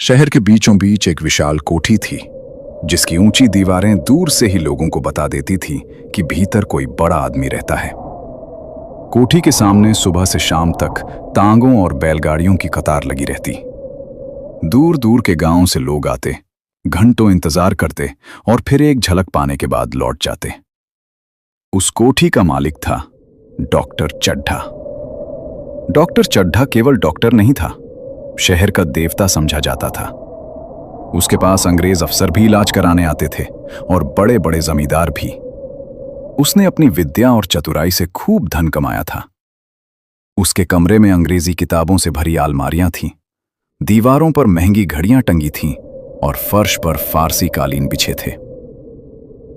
शहर के बीचों बीच एक विशाल कोठी थी, जिसकी ऊंची दीवारें दूर से ही लोगों को बता देती थी कि भीतर कोई बड़ा आदमी रहता है। कोठी के सामने सुबह से शाम तक तांगों और बैलगाड़ियों की कतार लगी रहती। दूर दूर के गांवों से लोग आते, घंटों इंतजार करते और फिर एक झलक पाने के बाद लौट जाते। उस कोठी का मालिक था डॉक्टर चड्ढा। डॉक्टर चड्ढा केवल डॉक्टर नहीं था, शहर का देवता समझा जाता था। उसके पास अंग्रेज अफसर भी इलाज कराने आते थे और बड़े बड़े जमींदार भी। उसने अपनी विद्या और चतुराई से खूब धन कमाया था। उसके कमरे में अंग्रेजी किताबों से भरी अलमारियां थीं, दीवारों पर महंगी घड़ियां टंगी थीं और फर्श पर फारसी कालीन बिछे थे।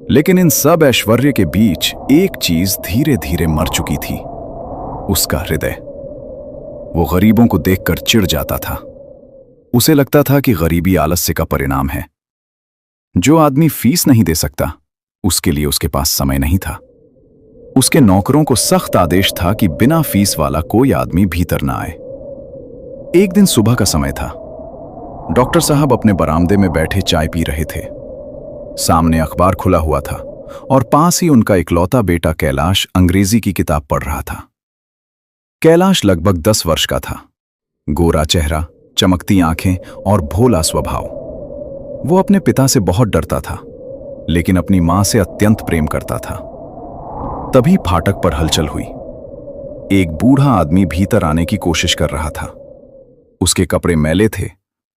लेकिन इन सब ऐश्वर्य के बीच एक चीज धीरे धीरे मर चुकी थी, उसका हृदय। वो गरीबों को देखकर चिढ़ जाता था। उसे लगता था कि गरीबी आलस्य का परिणाम है। जो आदमी फीस नहीं दे सकता, उसके लिए उसके पास समय नहीं था। उसके नौकरों को सख्त आदेश था कि बिना फीस वाला कोई आदमी भीतर ना आए। एक दिन सुबह का समय था। डॉक्टर साहब अपने बरामदे में बैठे चाय पी रहे थे। सामने अखबार खुला हुआ था और पास ही उनका इकलौता बेटा कैलाश अंग्रेजी की किताब पढ़ रहा था। कैलाश लगभग 10 वर्ष का था। गोरा चेहरा, चमकती आंखें और भोला स्वभाव। वो अपने पिता से बहुत डरता था, लेकिन अपनी मां से अत्यंत प्रेम करता था। तभी फाटक पर हलचल हुई। एक बूढ़ा आदमी भीतर आने की कोशिश कर रहा था। उसके कपड़े मैले थे,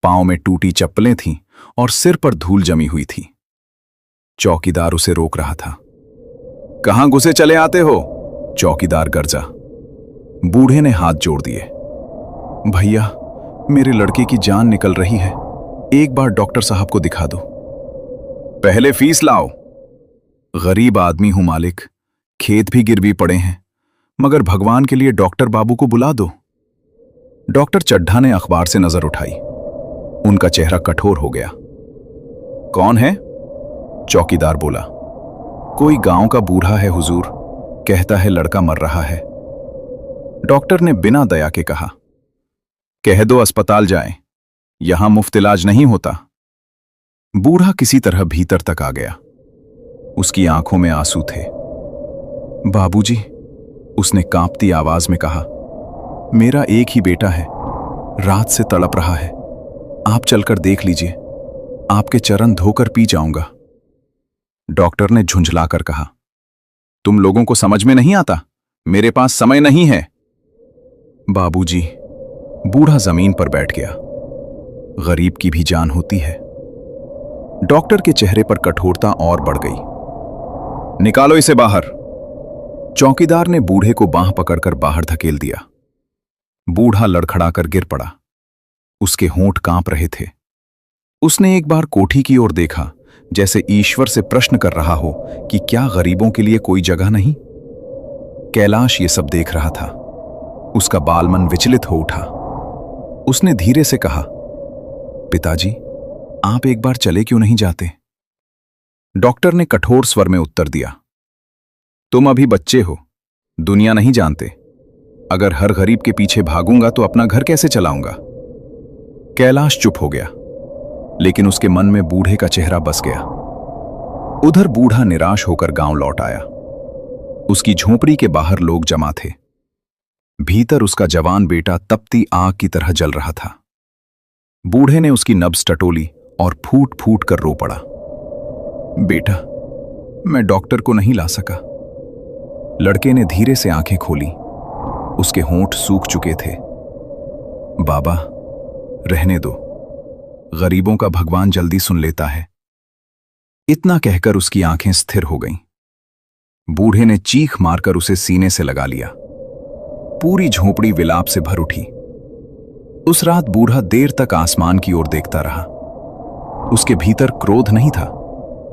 पांव में टूटी चप्पलें थीं और सिर पर धूल जमी हुई थी। चौकीदार उसे रोक रहा था। कहां घुसे चले आते हो? चौकीदार गरजा। बूढ़े ने हाथ जोड़ दिए। भैया, मेरे लड़के की जान निकल रही है, एक बार डॉक्टर साहब को दिखा दो। पहले फीस लाओ। गरीब आदमी हूं मालिक, खेत भी गिरवी पड़े हैं, मगर भगवान के लिए डॉक्टर बाबू को बुला दो। डॉक्टर चड्ढा ने अखबार से नजर उठाई। उनका चेहरा कठोर हो गया। कौन है? चौकीदार बोला। कोई गांव का बूढ़ा है हुजूर, कहता है लड़का मर रहा है। डॉक्टर ने बिना दया के कहा, कह दो अस्पताल जाएं, यहां मुफ्त इलाज नहीं होता। बूढ़ा किसी तरह भीतर तक आ गया। उसकी आंखों में आंसू थे। बाबूजी, उसने कांपती आवाज में कहा, मेरा एक ही बेटा है, रात से तड़प रहा है, आप चलकर देख लीजिए, आपके चरण धोकर पी जाऊंगा। डॉक्टर ने झुंझलाकर कहा, तुम लोगों को समझ में नहीं आता, मेरे पास समय नहीं है। बाबूजी, बूढ़ा जमीन पर बैठ गया। गरीब की भी जान होती है। डॉक्टर के चेहरे पर कठोरता और बढ़ गई। निकालो इसे बाहर। चौकीदार ने बूढ़े को बांह पकड़कर बाहर धकेल दिया। बूढ़ा लड़खड़ाकर गिर पड़ा। उसके होंठ कांप रहे थे। उसने एक बार कोठी की ओर देखा, जैसे ईश्वर से प्रश्न कर रहा हो कि क्या गरीबों के लिए कोई जगह नहीं। कैलाश ये सब देख रहा था। उसका बालमन विचलित हो उठा। उसने धीरे से कहा, पिताजी, आप एक बार चले क्यों नहीं जाते? डॉक्टर ने कठोर स्वर में उत्तर दिया, तुम अभी बच्चे हो, दुनिया नहीं जानते। अगर हर गरीब के पीछे भागूंगा तो अपना घर कैसे चलाऊंगा? कैलाश चुप हो गया, लेकिन उसके मन में बूढ़े का चेहरा बस गया। उधर बूढ़ा निराश होकर गांव लौट आया। उसकी झोपड़ी के बाहर लोग जमा थे। भीतर उसका जवान बेटा तपती आग की तरह जल रहा था। बूढ़े ने उसकी नब्ज टटोली और फूट फूट कर रो पड़ा। बेटा, मैं डॉक्टर को नहीं ला सका। लड़के ने धीरे से आंखें खोली। उसके होंठ सूख चुके थे। बाबा, रहने दो, गरीबों का भगवान जल्दी सुन लेता है। इतना कहकर उसकी आंखें स्थिर हो गईं। बूढ़े ने चीख मारकर उसे सीने से लगा लिया। पूरी झोपड़ी विलाप से भर उठी। उस रात बूढ़ा देर तक आसमान की ओर देखता रहा। उसके भीतर क्रोध नहीं था,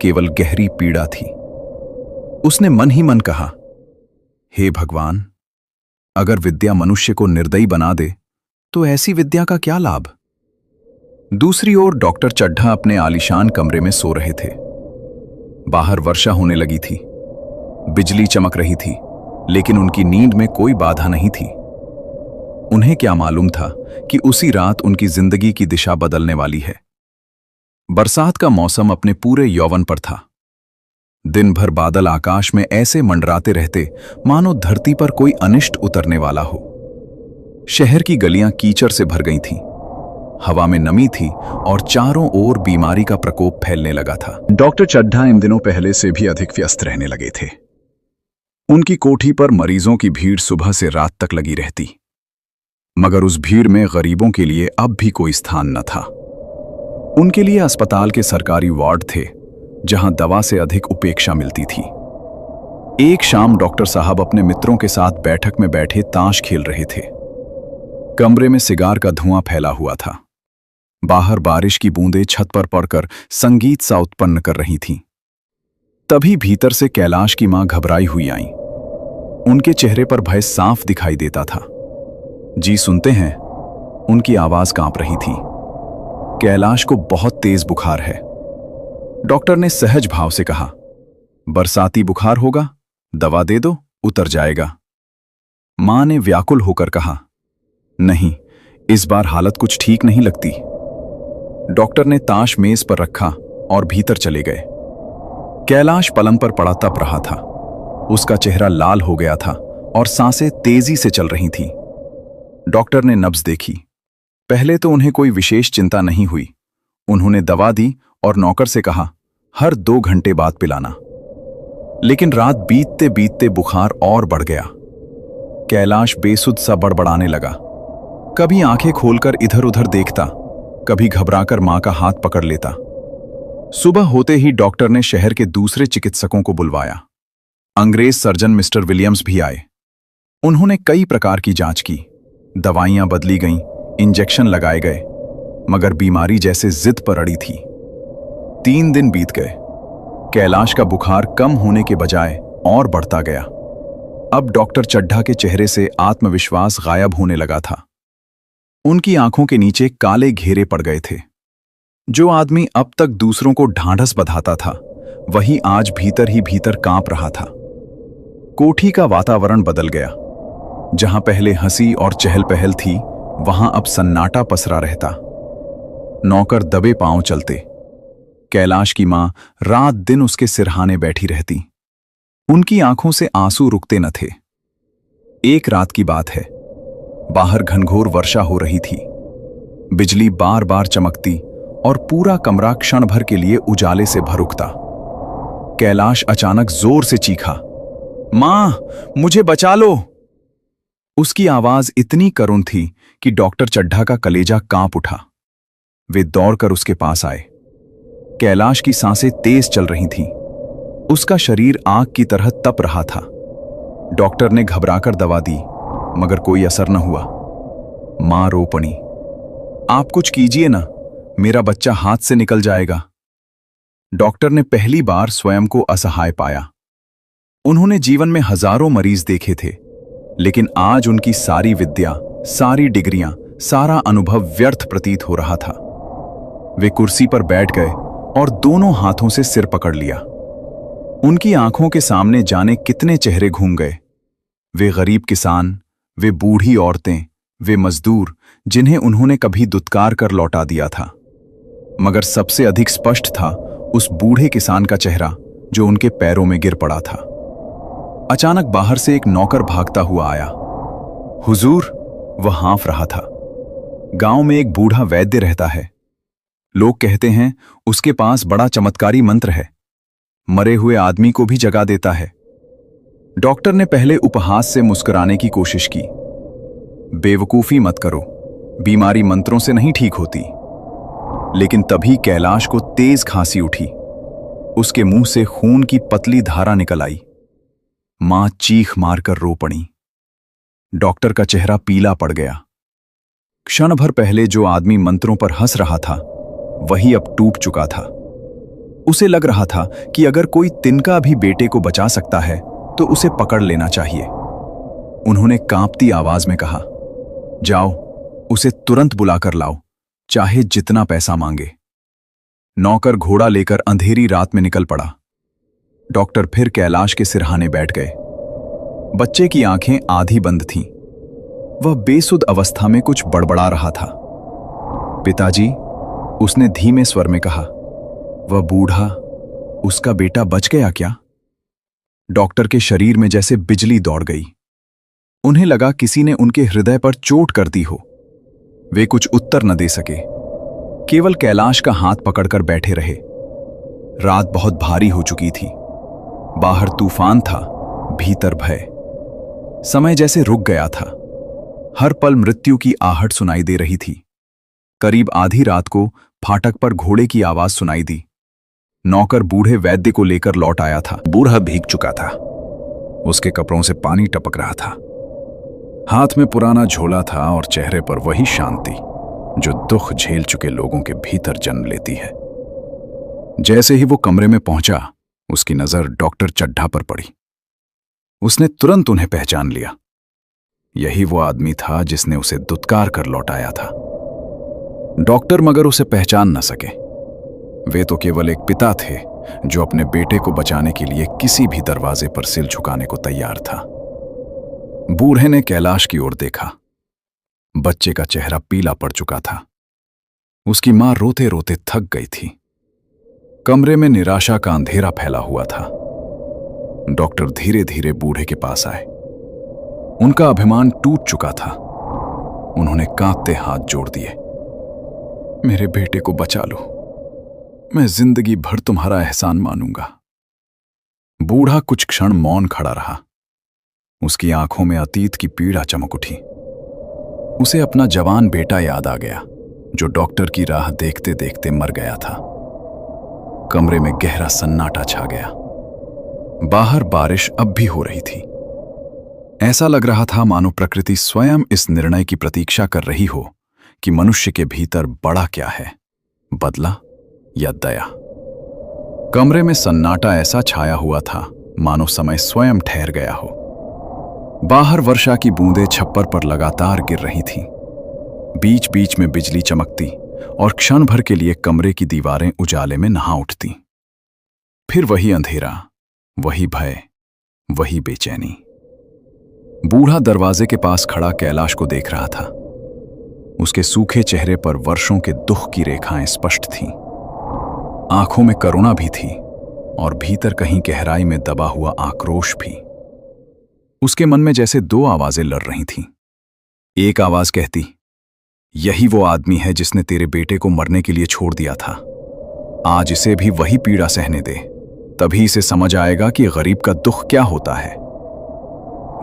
केवल गहरी पीड़ा थी। उसने मन ही मन कहा, हे भगवान, अगर विद्या मनुष्य को निर्दयी बना दे तो ऐसी विद्या का क्या लाभ? दूसरी ओर डॉक्टर चड्ढा अपने आलीशान कमरे में सो रहे थे। बाहर वर्षा होने लगी थी। बिजली चमक रही थी, लेकिन उनकी नींद में कोई बाधा नहीं थी। उन्हें क्या मालूम था कि उसी रात उनकी जिंदगी की दिशा बदलने वाली है। बरसात का मौसम अपने पूरे यौवन पर था। दिन भर बादल आकाश में ऐसे मंडराते रहते मानो धरती पर कोई अनिष्ट उतरने वाला हो। शहर की गलियां कीचड़ से भर गई थीं। हवा में नमी थी और चारों ओर बीमारी का प्रकोप फैलने लगा था। डॉक्टर चड्ढा इन दिनों पहले से भी अधिक व्यस्त रहने लगे थे। उनकी कोठी पर मरीजों की भीड़ सुबह से रात तक लगी रहती, मगर उस भीड़ में गरीबों के लिए अब भी कोई स्थान न था। उनके लिए अस्पताल के सरकारी वार्ड थे, जहां दवा से अधिक उपेक्षा मिलती थी। एक शाम डॉक्टर साहब अपने मित्रों के साथ बैठक में बैठे ताश खेल रहे थे। कमरे में सिगार का धुआं फैला हुआ था। बाहर बारिश की बूंदें छत पर पड़कर संगीत सा उत्पन्न कर रही थीं। तभी भीतर से कैलाश की मां घबराई हुई आईं। उनके चेहरे पर भय साफ दिखाई देता था। जी सुनते हैं, उनकी आवाज कांप रही थी। कैलाश को बहुत तेज बुखार है। डॉक्टर ने सहज भाव से कहा, बरसाती बुखार होगा, दवा दे दो, उतर जाएगा। मां ने व्याकुल होकर कहा, नहीं, इस बार हालत कुछ ठीक नहीं लगती। डॉक्टर ने ताश मेज पर रखा और भीतर चले गए। कैलाश पलंग पर पड़ा तप रहा था। उसका चेहरा लाल हो गया था और सांसें तेजी से चल रही थीं। डॉक्टर ने नब्ज देखी। पहले तो उन्हें कोई विशेष चिंता नहीं हुई। उन्होंने दवा दी और नौकर से कहा, हर 2 घंटे बाद पिलाना। लेकिन रात बीतते बीतते बुखार और बढ़ गया। कैलाश बेसुध सा बड़बड़ाने लगा। कभी आंखें खोलकर इधर उधर देखता, कभी घबराकर मां का हाथ पकड़ लेता। सुबह होते ही डॉक्टर ने शहर के दूसरे चिकित्सकों को बुलवाया। अंग्रेज सर्जन मिस्टर विलियम्स भी आए। उन्होंने कई प्रकार की जांच की, दवाइयां बदली गईं, इंजेक्शन लगाए गए, मगर बीमारी जैसे जिद पर अड़ी थी। 3 दिन बीत गए। कैलाश का बुखार कम होने के बजाय और बढ़ता गया। अब डॉक्टर चड्ढा के चेहरे से आत्मविश्वास गायब होने लगा था। उनकी आंखों के नीचे काले घेरे पड़ गए थे। जो आदमी अब तक दूसरों को ढांढस बंधाता था, वही आज भीतर ही भीतर कांप रहा था। कोठी का वातावरण बदल गया। जहां पहले हंसी और चहल पहल थी, वहां अब सन्नाटा पसरा रहता। नौकर दबे पांव चलते। कैलाश की मां रात दिन उसके सिरहाने बैठी रहती। उनकी आंखों से आंसू रुकते न थे। एक रात की बात है। बाहर घनघोर वर्षा हो रही थी। बिजली बार बार चमकती और पूरा कमरा क्षण भर के लिए उजाले से भर उठता। कैलाश अचानक जोर से चीखा, मां, मुझे बचा लो। उसकी आवाज इतनी करुण थी कि डॉक्टर चड्ढा का कलेजा कांप उठा। वे दौड़कर उसके पास आए। कैलाश की सांसें तेज चल रही थीं। उसका शरीर आग की तरह तप रहा था। डॉक्टर ने घबराकर दवा दी, मगर कोई असर न हुआ। मां रो पड़ी, आप कुछ कीजिए ना, मेरा बच्चा हाथ से निकल जाएगा। डॉक्टर ने पहली बार स्वयं को असहाय पाया। उन्होंने जीवन में हजारों मरीज देखे थे, लेकिन आज उनकी सारी विद्या, सारी डिग्रियां, सारा अनुभव व्यर्थ प्रतीत हो रहा था। वे कुर्सी पर बैठ गए और दोनों हाथों से सिर पकड़ लिया। उनकी आंखों के सामने जाने कितने चेहरे घूम गए। वे गरीब किसान, वे बूढ़ी औरतें, वे मजदूर जिन्हें उन्होंने कभी दुत्कार कर लौटा दिया था। मगर सबसे अधिक स्पष्ट था उस बूढ़े किसान का चेहरा जो उनके पैरों में गिर पड़ा था। अचानक बाहर से एक नौकर भागता हुआ आया। हुजूर, वह हाँफ रहा था। गांव में एक बूढ़ा वैद्य रहता है। लोग कहते हैं उसके पास बड़ा चमत्कारी मंत्र है, मरे हुए आदमी को भी जगा देता है। डॉक्टर ने पहले उपहास से मुस्कुराने की कोशिश की। बेवकूफी मत करो, बीमारी मंत्रों से नहीं ठीक होती। लेकिन तभी कैलाश को तेज खांसी उठी। उसके मुंह से खून की पतली धारा निकल आई। मां चीख मारकर रो पड़ी। डॉक्टर का चेहरा पीला पड़ गया। क्षण भर पहले जो आदमी मंत्रों पर हंस रहा था, वही अब टूट चुका था। उसे लग रहा था कि अगर कोई तिनका भी बेटे को बचा सकता है तो उसे पकड़ लेना चाहिए। उन्होंने कांपती आवाज में कहा, जाओ, उसे तुरंत बुलाकर लाओ, चाहे जितना पैसा मांगे। नौकर घोड़ा लेकर अंधेरी रात में निकल पड़ा। डॉक्टर फिर कैलाश के सिरहाने बैठ गए। बच्चे की आंखें आधी बंद थीं। वह बेसुध अवस्था में कुछ बड़बड़ा रहा था। पिताजी, उसने धीमे स्वर में कहा। वह बूढ़ा, उसका बेटा बच गया क्या? डॉक्टर के शरीर में जैसे बिजली दौड़ गई। उन्हें लगा किसी ने उनके हृदय पर चोट कर दी हो। वे कुछ उत्तर न दे सके, केवल कैलाश का हाथ पकड़कर बैठे रहे। रात बहुत भारी हो चुकी थी। बाहर तूफान था, भीतर भय। समय जैसे रुक गया था। हर पल मृत्यु की आहट सुनाई दे रही थी। करीब आधी रात को फाटक पर घोड़े की आवाज सुनाई दी। नौकर बूढ़े वैद्य को लेकर लौट आया था। बूढ़ा भीग चुका था। उसके कपड़ों से पानी टपक रहा था। हाथ में पुराना झोला था और चेहरे पर वही शांति जो दुख झेल चुके लोगों के भीतर जन्म लेती है। जैसे ही वो कमरे में पहुंचा, उसकी नजर डॉक्टर चड्ढा पर पड़ी। उसने तुरंत उन्हें पहचान लिया। यही वो आदमी था जिसने उसे दुत्कार कर लौटाया था। डॉक्टर मगर उसे पहचान न सके। वे तो केवल एक पिता थे जो अपने बेटे को बचाने के लिए किसी भी दरवाजे पर सिर झुकाने को तैयार था। बूढ़े ने कैलाश की ओर देखा। बच्चे का चेहरा पीला पड़ चुका था। उसकी मां रोते रोते थक गई थी। कमरे में निराशा का अंधेरा फैला हुआ था। डॉक्टर धीरे धीरे बूढ़े के पास आए। उनका अभिमान टूट चुका था। उन्होंने कांपते हाथ जोड़ दिए। मेरे बेटे को बचा लो, मैं जिंदगी भर तुम्हारा एहसान मानूंगा। बूढ़ा कुछ क्षण मौन खड़ा रहा। उसकी आंखों में अतीत की पीड़ा चमक उठी। उसे अपना जवान बेटा याद आ गया जो डॉक्टर की राह देखते देखते मर गया था। कमरे में गहरा सन्नाटा छा गया। बाहर बारिश अब भी हो रही थी। ऐसा लग रहा था मानो प्रकृति स्वयं इस निर्णय की प्रतीक्षा कर रही हो कि मनुष्य के भीतर बड़ा क्या है, बदला या दया। कमरे में सन्नाटा ऐसा छाया हुआ था मानो समय स्वयं ठहर गया हो। बाहर वर्षा की बूंदें छप्पर पर लगातार गिर रही थीं। बीच बीच में बिजली चमकती और क्षण भर के लिए कमरे की दीवारें उजाले में नहा उठती। फिर वही अंधेरा, वही भय, वही बेचैनी। बूढ़ा दरवाजे के पास खड़ा कैलाश को देख रहा था। उसके सूखे चेहरे पर वर्षों के दुख की रेखाएं स्पष्ट थीं। आंखों में करुणा भी थी और भीतर कहीं गहराई में दबा हुआ आक्रोश भी। उसके मन में जैसे दो आवाजें लड़ रही थीं। एक आवाज कहती, यही वो आदमी है जिसने तेरे बेटे को मरने के लिए छोड़ दिया था। आज इसे भी वही पीड़ा सहने दे, तभी इसे समझ आएगा कि गरीब का दुख क्या होता है।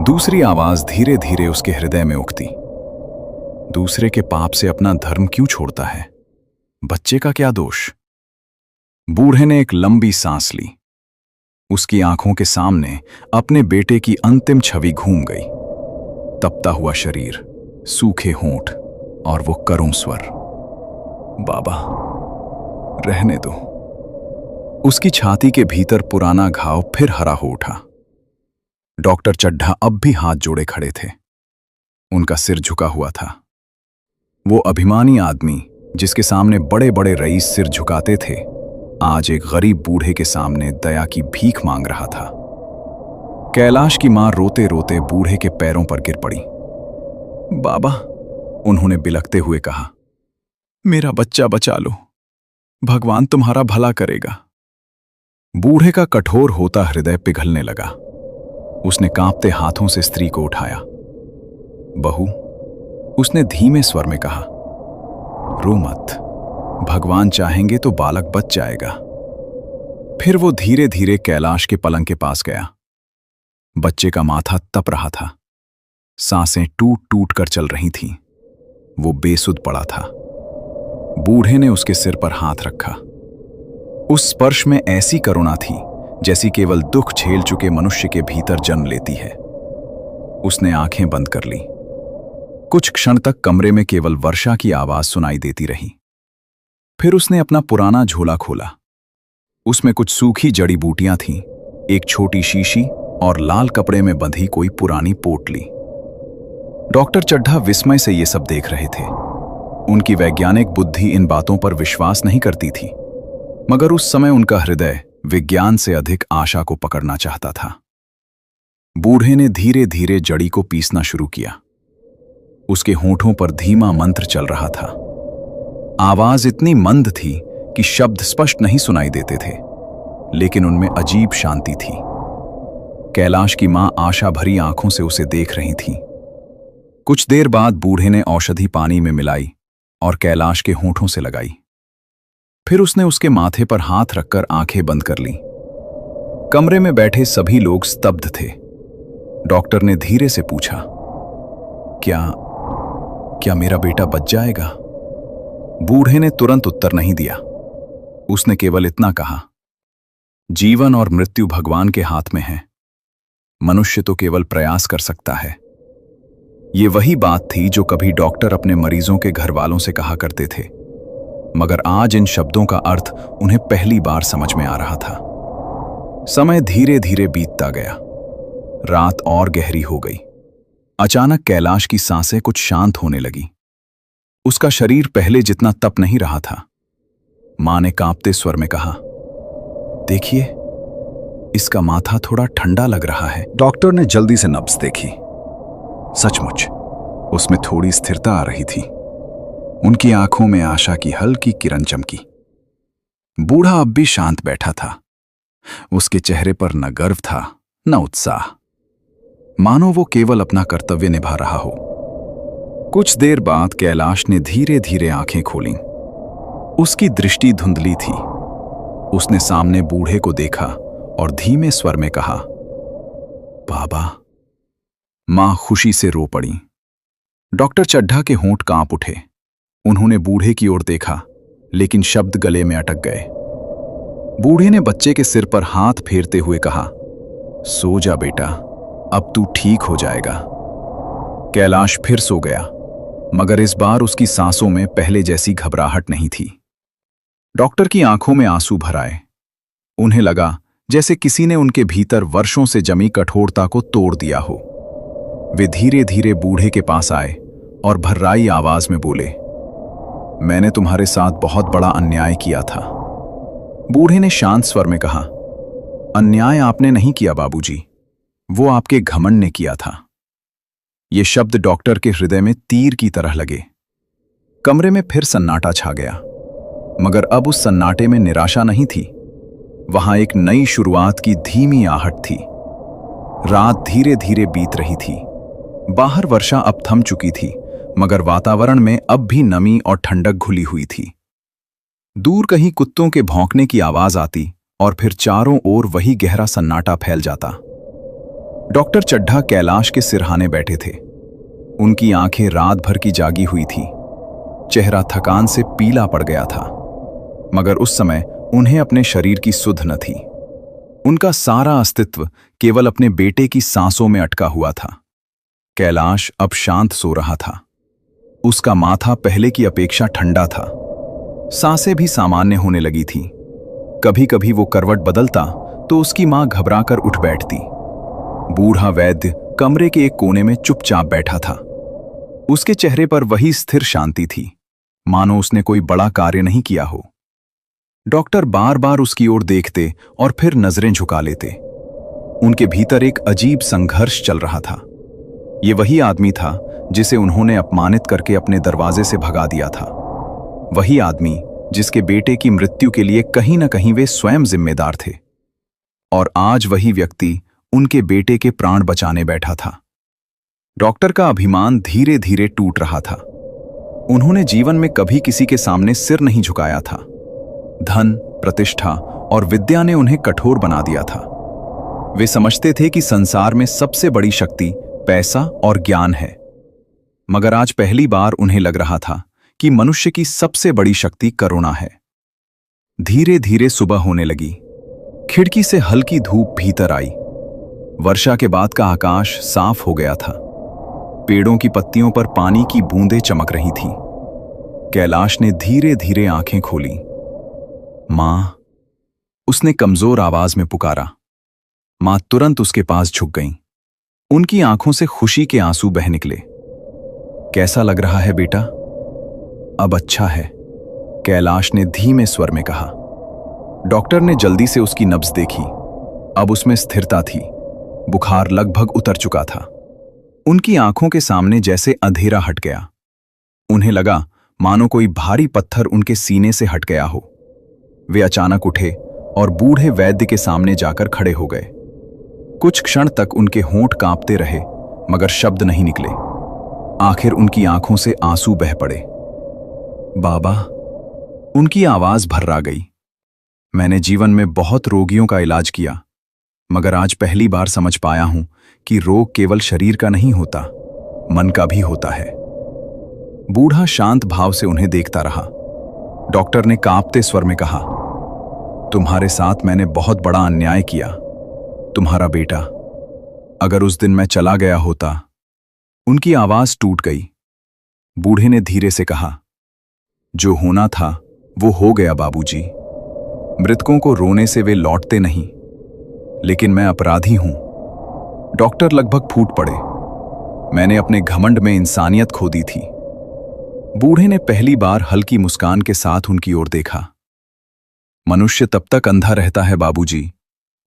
दूसरी आवाज धीरे धीरे उसके हृदय में उठती, दूसरे के पाप से अपना धर्म क्यों छोड़ता है? बच्चे का क्या दोष? बूढ़े ने एक लंबी सांस ली। उसकी आंखों के सामने अपने बेटे की अंतिम छवि घूम गई। तपता हुआ शरीर, सूखे होंठ और वो करुण स्वर, बाबा रहने दो। उसकी छाती के भीतर पुराना घाव फिर हरा हो उठा। डॉक्टर चड्ढा अब भी हाथ जोड़े खड़े थे। उनका सिर झुका हुआ था। वो अभिमानी आदमी जिसके सामने बड़े बड़े रईस सिर झुकाते थे, आज एक गरीब बूढ़े के सामने दया की भीख मांग रहा था। कैलाश की मां रोते रोते बूढ़े के पैरों पर गिर पड़ी। बाबा, उन्होंने बिलखते हुए कहा, मेरा बच्चा बचा लो, भगवान तुम्हारा भला करेगा। बूढ़े का कठोर होता हृदय पिघलने लगा। उसने कांपते हाथों से स्त्री को उठाया। बहू, उसने धीमे स्वर में कहा, रो मत, भगवान चाहेंगे तो बालक बच जाएगा। फिर वो धीरे धीरे कैलाश के पलंग के पास गया। बच्चे का माथा तप रहा था। सांसें टूट टूट कर चल रही थीं। वो बेसुध पड़ा था। बूढ़े ने उसके सिर पर हाथ रखा। उस स्पर्श में ऐसी करुणा थी जैसी केवल दुख झेल चुके मनुष्य के भीतर जन्म लेती है। उसने आंखें बंद कर ली। कुछ क्षण तक कमरे में केवल वर्षा की आवाज सुनाई देती रही। फिर उसने अपना पुराना झोला खोला। उसमें कुछ सूखी जड़ी बूटियां थीं, एक छोटी शीशी और लाल कपड़े में बंधी कोई पुरानी पोटली। डॉक्टर चड्ढा विस्मय से ये सब देख रहे थे। उनकी वैज्ञानिक बुद्धि इन बातों पर विश्वास नहीं करती थी, मगर उस समय उनका हृदय विज्ञान से अधिक आशा को पकड़ना चाहता था। बूढ़े ने धीरे धीरे जड़ी को पीसना शुरू किया। उसके होठों पर धीमा मंत्र चल रहा था। आवाज इतनी मंद थी कि शब्द स्पष्ट नहीं सुनाई देते थे, लेकिन उनमें अजीब शांति थी। कैलाश की मां आशा भरी आंखों से उसे देख रही थी। कुछ देर बाद बूढ़े ने औषधि पानी में मिलाई और कैलाश के होठों से लगाई। फिर उसने उसके माथे पर हाथ रखकर आंखें बंद कर लीं। कमरे में बैठे सभी लोग स्तब्ध थे। डॉक्टर ने धीरे से पूछा, क्या मेरा बेटा बच जाएगा? बूढ़े ने तुरंत उत्तर नहीं दिया। उसने केवल इतना कहा, जीवन और मृत्यु भगवान के हाथ में है, मनुष्य तो केवल प्रयास कर सकता है। ये वही बात थी जो कभी डॉक्टर अपने मरीजों के घर वालों से कहा करते थे, मगर आज इन शब्दों का अर्थ उन्हें पहली बार समझ में आ रहा था। समय धीरे धीरे बीतता गया। रात और गहरी हो गई। अचानक कैलाश की सांसें कुछ शांत होने लगी। उसका शरीर पहले जितना तप नहीं रहा था। मां ने कांपते स्वर में कहा, देखिए, इसका माथा थोड़ा ठंडा लग रहा है। डॉक्टर ने जल्दी से नब्ज देखी। सचमुच उसमें थोड़ी स्थिरता आ रही थी। उनकी आंखों में आशा की हल्की किरण चमकी। बूढ़ा अब भी शांत बैठा था। उसके चेहरे पर न गर्व था न उत्साह, मानो वो केवल अपना कर्तव्य निभा रहा हो। कुछ देर बाद कैलाश ने धीरे धीरे आंखें खोलीं। उसकी दृष्टि धुंधली थी। उसने सामने बूढ़े को देखा और धीमे स्वर में कहा, बाबा। मां खुशी से रो पड़ी। डॉक्टर चड्ढा के होंठ कांप उठे। उन्होंने बूढ़े की ओर देखा, लेकिन शब्द गले में अटक गए। बूढ़े ने बच्चे के सिर पर हाथ फेरते हुए कहा, सो जा बेटा, अब तू ठीक हो जाएगा। कैलाश फिर सो गया, मगर इस बार उसकी सांसों में पहले जैसी घबराहट नहीं थी। डॉक्टर की आंखों में आंसू भर आए। उन्हें लगा जैसे किसी ने उनके भीतर वर्षों से जमी कठोरता को तोड़ दिया हो। वे धीरे धीरे बूढ़े के पास आए और भर्राई आवाज में बोले, मैंने तुम्हारे साथ बहुत बड़ा अन्याय किया था। बूढ़े ने शांत स्वर में कहा, अन्याय आपने नहीं किया बाबूजी, वो आपके घमंड ने किया था। ये शब्द डॉक्टर के हृदय में तीर की तरह लगे। कमरे में फिर सन्नाटा छा गया, मगर अब उस सन्नाटे में निराशा नहीं थी। वहां एक नई शुरुआत की धीमी आहट थी। रात धीरे धीरे बीत रही थी। बाहर वर्षा अब थम चुकी थी, मगर वातावरण में अब भी नमी और ठंडक घुली हुई थी। दूर कहीं कुत्तों के भौंकने की आवाज आती और फिर चारों ओर वही गहरा सन्नाटा फैल जाता। डॉक्टर चड्ढा कैलाश के सिरहाने बैठे थे। उनकी आंखें रात भर की जागी हुई थी। चेहरा थकान से पीला पड़ गया था, मगर उस समय उन्हें अपने शरीर की सुध न थी। उनका सारा अस्तित्व केवल अपने बेटे की सांसों में अटका हुआ था। कैलाश अब शांत सो रहा था। उसका माथा पहले की अपेक्षा ठंडा था। सांसें भी सामान्य होने लगी थीं। कभी कभी वो करवट बदलता तो उसकी मां घबराकर उठ बैठती। बूढ़ा वैद्य कमरे के एक कोने में चुपचाप बैठा था। उसके चेहरे पर वही स्थिर शांति थी, मानो उसने कोई बड़ा कार्य नहीं किया हो। डॉक्टर बार बार उसकी ओर देखते और फिर नजरें झुका लेते। उनके भीतर एक अजीब संघर्ष चल रहा था। ये वही आदमी था जिसे उन्होंने अपमानित करके अपने दरवाजे से भगा दिया था। वही आदमी जिसके बेटे की मृत्यु के लिए कहीं न कहीं वे स्वयं जिम्मेदार थे। और आज वही व्यक्ति उनके बेटे के प्राण बचाने बैठा था। डॉक्टर का अभिमान धीरे धीरे टूट रहा था। उन्होंने जीवन में कभी किसी के सामने सिर नहीं झुकाया था। धन, प्रतिष्ठा और विद्या ने उन्हें कठोर बना दिया था। वे समझते थे कि संसार में सबसे बड़ी शक्ति पैसा और ज्ञान है, मगर आज पहली बार उन्हें लग रहा था कि मनुष्य की सबसे बड़ी शक्ति करुणा है। धीरे धीरे सुबह होने लगी। खिड़की से हल्की धूप भीतर आई। वर्षा के बाद का आकाश साफ हो गया था। पेड़ों की पत्तियों पर पानी की बूंदें चमक रही थीं। कैलाश ने धीरे धीरे आंखें खोली। मां, उसने कमजोर आवाज में पुकारा। मां तुरंत उसके पास झुक गईं। उनकी आंखों से खुशी के आंसू बह निकले। कैसा लग रहा है बेटा? अब अच्छा है, कैलाश ने धीमे स्वर में कहा। डॉक्टर ने जल्दी से उसकी नब्ज देखी। अब उसमें स्थिरता थी। बुखार लगभग उतर चुका था। उनकी आंखों के सामने जैसे अंधेरा हट गया। उन्हें लगा मानो कोई भारी पत्थर उनके सीने से हट गया हो। वे अचानक उठे और बूढ़े वैद्य के सामने जाकर खड़े हो गए। कुछ क्षण तक उनके होंठ कांपते रहे, मगर शब्द नहीं निकले। आखिर उनकी आंखों से आंसू बह पड़े। बाबा, उनकी आवाज भर्रा गई। मैंने जीवन में बहुत रोगियों का इलाज किया, मगर आज पहली बार समझ पाया हूं कि रोग केवल शरीर का नहीं होता, मन का भी होता है। बूढ़ा शांत भाव से उन्हें देखता रहा। डॉक्टर ने कांपते स्वर में कहा, तुम्हारे साथ मैंने बहुत बड़ा अन्याय किया। तुम्हारा बेटा, अगर उस दिन मैं चला गया होता। उनकी आवाज टूट गई। बूढ़े ने धीरे से कहा, जो होना था वो हो गया बाबूजी। मृतकों को रोने से वे लौटते नहीं, लेकिन मैं अपराधी हूं। डॉक्टर लगभग फूट पड़े। मैंने अपने घमंड में इंसानियत खो दी थी। बूढ़े ने पहली बार हल्की मुस्कान के साथ उनकी ओर देखा। मनुष्य तब तक अंधा रहता है बाबूजी,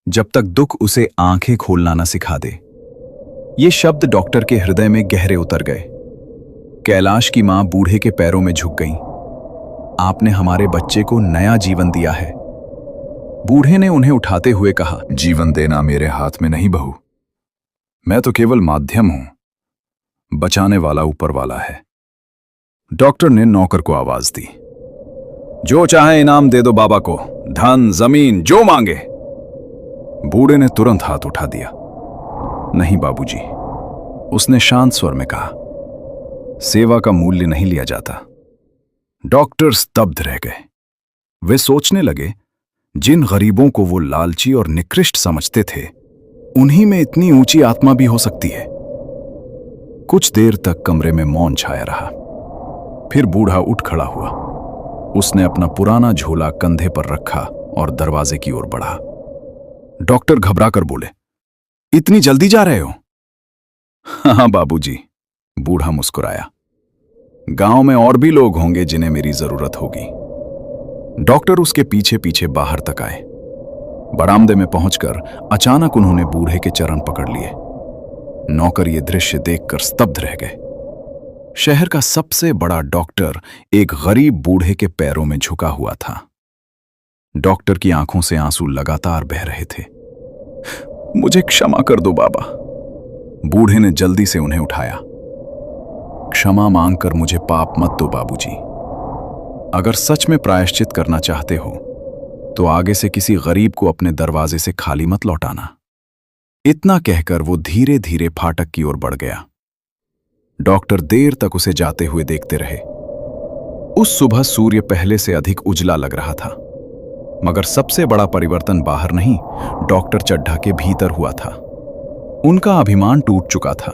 जब तक दुख उसे आंखें खोलना न सिखा दे। ये शब्द डॉक्टर के हृदय में गहरे उतर गए। कैलाश की मां बूढ़े के पैरों में झुक गईं। आपने हमारे बच्चे को नया जीवन दिया है। बूढ़े ने उन्हें उठाते हुए कहा, जीवन देना मेरे हाथ में नहीं बहू। मैं तो केवल माध्यम हूं, बचाने वाला ऊपर वाला है। डॉक्टर ने नौकर को आवाज दी, जो चाहे इनाम दे दो बाबा को, धन जमीन जो मांगे। बूढ़े ने तुरंत हाथ उठा दिया। नहीं बाबूजी, उसने शांत स्वर में कहा, सेवा का मूल्य नहीं लिया जाता। डॉक्टर स्तब्ध रह गए। वे सोचने लगे, जिन गरीबों को वो लालची और निकृष्ट समझते थे, उन्हीं में इतनी ऊंची आत्मा भी हो सकती है। कुछ देर तक कमरे में मौन छाया रहा। फिर बूढ़ा उठ खड़ा हुआ। उसने अपना पुराना झोला कंधे पर रखा और दरवाजे की ओर बढ़ा। डॉक्टर घबराकर बोले, इतनी जल्दी जा रहे हो? हाँ बाबूजी, बूढ़ा मुस्कुराया। गांव में और भी लोग होंगे जिन्हें मेरी जरूरत होगी। डॉक्टर उसके पीछे पीछे बाहर तक आए। बरामदे में पहुंचकर अचानक उन्होंने बूढ़े के चरण पकड़ लिए। नौकर ये दृश्य देखकर स्तब्ध रह गए। शहर का सबसे बड़ा डॉक्टर एक गरीब बूढ़े के पैरों में झुका हुआ था। डॉक्टर की आंखों से आंसू लगातार बह रहे थे। मुझे क्षमा कर दो बाबा। बूढ़े ने जल्दी से उन्हें उठाया। क्षमा मांगकर मुझे पाप मत दो बाबूजी। अगर सच में प्रायश्चित करना चाहते हो तो आगे से किसी गरीब को अपने दरवाजे से खाली मत लौटाना। इतना कहकर वो धीरे धीरे फाटक की ओर बढ़ गया। डॉक्टर देर तक उसे जाते हुए देखते रहे। उस सुबह सूर्य पहले से अधिक उजला लग रहा था, मगर सबसे बड़ा परिवर्तन बाहर नहीं, डॉक्टर चड्ढा के भीतर हुआ था। उनका अभिमान टूट चुका था।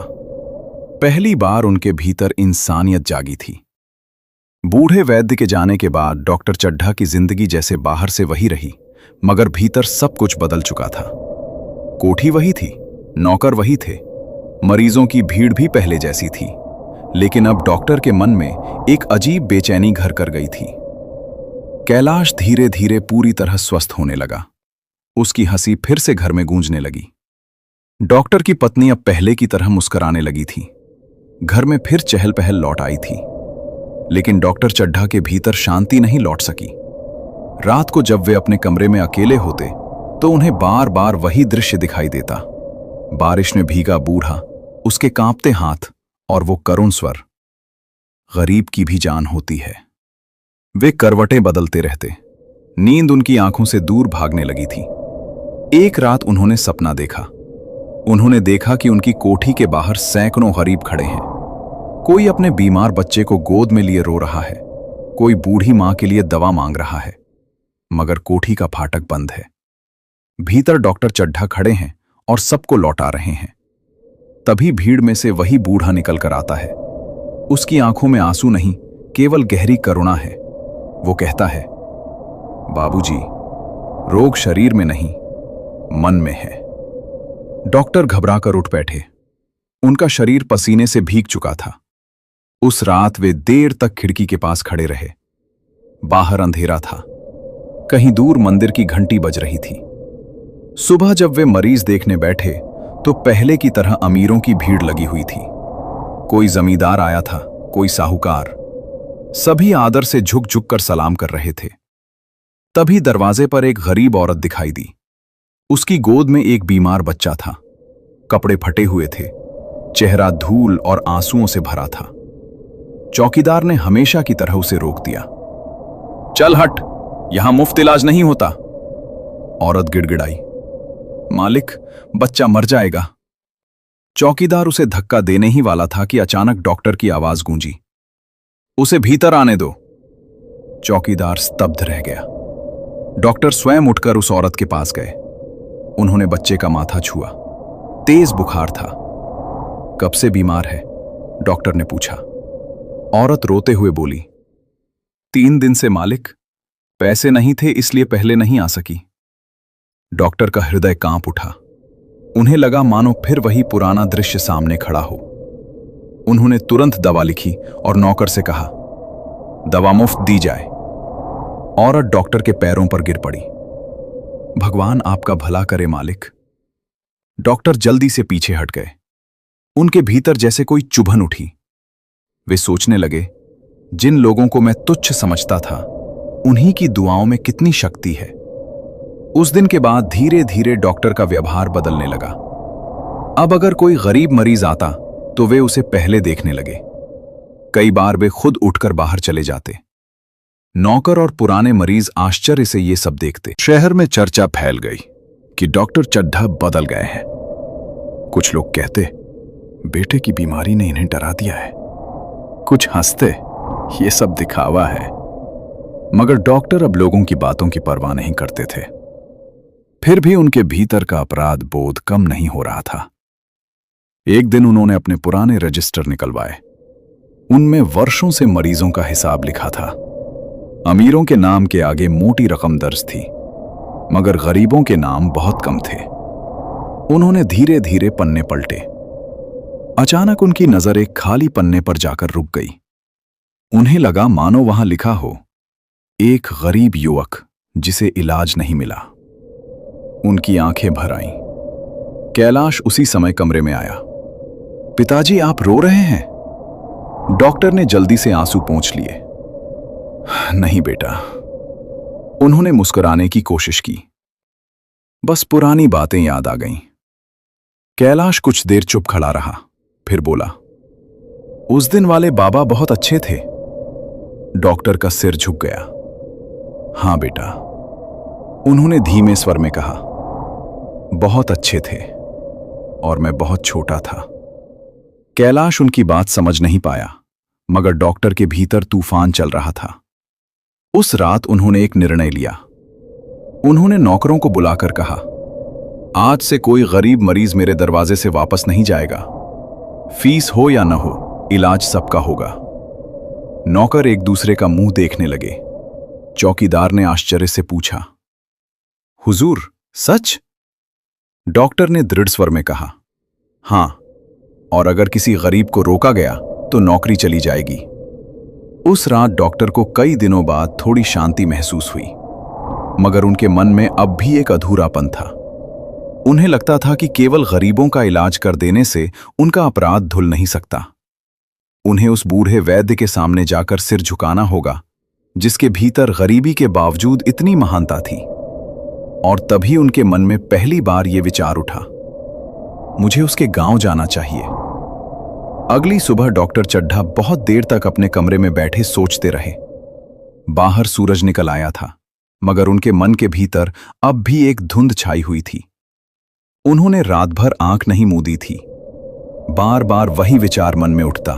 पहली बार उनके भीतर इंसानियत जागी थी। बूढ़े वैद्य के जाने के बाद डॉक्टर चड्ढा की जिंदगी जैसे बाहर से वही रही, मगर भीतर सब कुछ बदल चुका था। कोठी वही थी, नौकर वही थे, मरीजों की भीड़ भी पहले जैसी थी, लेकिन अब डॉक्टर के मन में एक अजीब बेचैनी घर कर गई थी। कैलाश धीरे धीरे पूरी तरह स्वस्थ होने लगा। उसकी हंसी फिर से घर में गूंजने लगी। डॉक्टर की पत्नी अब पहले की तरह मुस्कुराने लगी थी। घर में फिर चहल पहल लौट आई थी, लेकिन डॉक्टर चड्ढा के भीतर शांति नहीं लौट सकी। रात को जब वे अपने कमरे में अकेले होते तो उन्हें बार बार वही दृश्य दिखाई देता। बारिश में भीगा बूढ़ा, उसके कांपते हाथ और वो करुण स्वर, गरीब की भी जान होती है। वे करवटें बदलते रहते। नींद उनकी आंखों से दूर भागने लगी थी। एक रात उन्होंने सपना देखा। उन्होंने देखा कि उनकी कोठी के बाहर सैकड़ों गरीब खड़े हैं। कोई अपने बीमार बच्चे को गोद में लिए रो रहा है, कोई बूढ़ी मां के लिए दवा मांग रहा है, मगर कोठी का फाटक बंद है। भीतर डॉक्टर चड्ढा खड़े हैं और सबको लौटा रहे हैं। तभी भीड़ में से वही बूढ़ा निकल कर आता है। उसकी आंखों में आंसू नहीं, केवल गहरी करुणा है। वो कहता है, बाबूजी, रोग शरीर में नहीं, मन में है। डॉक्टर घबराकर उठ बैठे। उनका शरीर पसीने से भीग चुका था। उस रात वे देर तक खिड़की के पास खड़े रहे। बाहर अंधेरा था। कहीं दूर मंदिर की घंटी बज रही थी। सुबह जब वे मरीज देखने बैठे तो पहले की तरह अमीरों की भीड़ लगी हुई थी। कोई जमींदार आया था, कोई साहूकार। सभी आदर से झुक झुक कर सलाम कर रहे थे। तभी दरवाजे पर एक गरीब औरत दिखाई दी। उसकी गोद में एक बीमार बच्चा था। कपड़े फटे हुए थे, चेहरा धूल और आंसुओं से भरा था। चौकीदार ने हमेशा की तरह उसे रोक दिया। चल हट, यहां मुफ्त इलाज नहीं होता। औरत गिड़गिड़ाई, मालिक, बच्चा मर जाएगा। चौकीदार उसे धक्का देने ही वाला था कि अचानक डॉक्टर की आवाज गूंजी, उसे भीतर आने दो। चौकीदार स्तब्ध रह गया। डॉक्टर स्वयं उठकर उस औरत के पास गए। उन्होंने बच्चे का माथा छुआ। तेज बुखार था। कब से बीमार है? डॉक्टर ने पूछा। औरत रोते हुए बोली, 3 दिन से मालिक। पैसे नहीं थे इसलिए पहले नहीं आ सकी। डॉक्टर का हृदय कांप उठा। उन्हें लगा मानो फिर वही पुराना दृश्य सामने खड़ा हो। उन्होंने तुरंत दवा लिखी और नौकर से कहा, दवा मुफ्त दी जाए। औरत डॉक्टर के पैरों पर गिर पड़ी। भगवान आपका भला करे मालिक। डॉक्टर जल्दी से पीछे हट गए। उनके भीतर जैसे कोई चुभन उठी। वे सोचने लगे, जिन लोगों को मैं तुच्छ समझता था, उन्हीं की दुआओं में कितनी शक्ति है। उस दिन के बाद धीरे धीरे डॉक्टर का व्यवहार बदलने लगा। अब अगर कोई गरीब मरीज आता तो वे उसे पहले देखने लगे। कई बार वे खुद उठकर बाहर चले जाते। नौकर और पुराने मरीज आश्चर्य से ये सब देखते। शहर में चर्चा फैल गई कि डॉक्टर चड्ढा बदल गए हैं। कुछ लोग कहते, बेटे की बीमारी ने इन्हें डरा दिया है। कुछ हंसते, ये सब दिखावा है। मगर डॉक्टर अब लोगों की बातों की परवाह नहीं करते थे। फिर भी उनके भीतर का अपराध बोध कम नहीं हो रहा था। एक दिन उन्होंने अपने पुराने रजिस्टर निकलवाए। उनमें वर्षों से मरीजों का हिसाब लिखा था। अमीरों के नाम के आगे मोटी रकम दर्ज थी, मगर गरीबों के नाम बहुत कम थे। उन्होंने धीरे धीरे पन्ने पलटे। अचानक उनकी नजर एक खाली पन्ने पर जाकर रुक गई। उन्हें लगा मानो वहां लिखा हो, एक गरीब युवक जिसे इलाज नहीं मिला। उनकी आंखें भर आईं। कैलाश उसी समय कमरे में आया। पिताजी, आप रो रहे हैं? डॉक्टर ने जल्दी से आंसू पोंछ लिए। नहीं बेटा। उन्होंने मुस्कुराने की कोशिश की। बस पुरानी बातें याद आ गईं। कैलाश कुछ देर चुप खड़ा रहा, फिर बोला, उस दिन वाले बाबा बहुत अच्छे थे। डॉक्टर का सिर झुक गया। हां बेटा, उन्होंने धीमे स्वर में कहा, बहुत अच्छे थे और मैं बहुत छोटा था। कैलाश उनकी बात समझ नहीं पाया, मगर डॉक्टर के भीतर तूफान चल रहा था। उस रात उन्होंने एक निर्णय लिया। उन्होंने नौकरों को बुलाकर कहा, आज से कोई गरीब मरीज मेरे दरवाजे से वापस नहीं जाएगा। फीस हो या न हो, इलाज सबका होगा। नौकर एक दूसरे का मुंह देखने लगे। चौकीदार ने आश्चर्य से पूछा, हुजूर, सच? डॉक्टर ने दृढ़ स्वर में कहा, हां, और अगर किसी गरीब को रोका गया तो नौकरी चली जाएगी। उस रात डॉक्टर को कई दिनों बाद थोड़ी शांति महसूस हुई, मगर उनके मन में अब भी एक अधूरापन था। उन्हें लगता था कि केवल गरीबों का इलाज कर देने से उनका अपराध धुल नहीं सकता। उन्हें उस बूढ़े वैद्य के सामने जाकर सिर झुकाना होगा, जिसके भीतर गरीबी के बावजूद इतनी महानता थी। और तभी उनके मन में पहली बार यह विचार उठा, मुझे उसके गांव जाना चाहिए। अगली सुबह डॉक्टर चड्ढा बहुत देर तक अपने कमरे में बैठे सोचते रहे। बाहर सूरज निकल आया था, मगर उनके मन के भीतर अब भी एक धुंध छाई हुई थी। उन्होंने रात भर आंख नहीं मूंदी थी। बार बार वही विचार मन में उठता,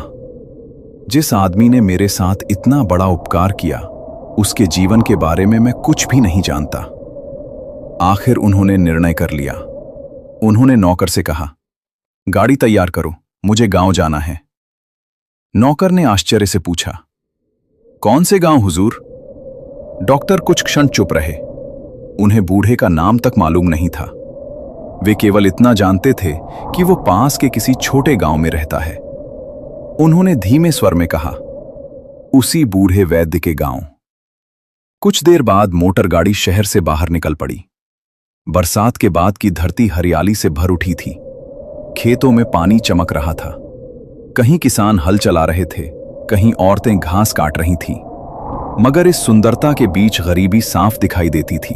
जिस आदमी ने मेरे साथ इतना बड़ा उपकार किया, उसके जीवन के बारे में मैं कुछ भी नहीं जानता। आखिर उन्होंने निर्णय कर लिया। उन्होंने नौकर से कहा, गाड़ी तैयार करो, मुझे गांव जाना है। नौकर ने आश्चर्य से पूछा, कौन से गांव हुजूर? डॉक्टर कुछ क्षण चुप रहे। उन्हें बूढ़े का नाम तक मालूम नहीं था। वे केवल इतना जानते थे कि वो पास के किसी छोटे गांव में रहता है। उन्होंने धीमे स्वर में कहा, उसी बूढ़े वैद्य के गांव। कुछ देर बाद मोटर गाड़ी शहर से बाहर निकल पड़ी। बरसात के बाद की धरती हरियाली से भर उठी थी। खेतों में पानी चमक रहा था। कहीं किसान हल चला रहे थे, कहीं औरतें घास काट रही थीं। मगर इस सुंदरता के बीच गरीबी साफ दिखाई देती थी।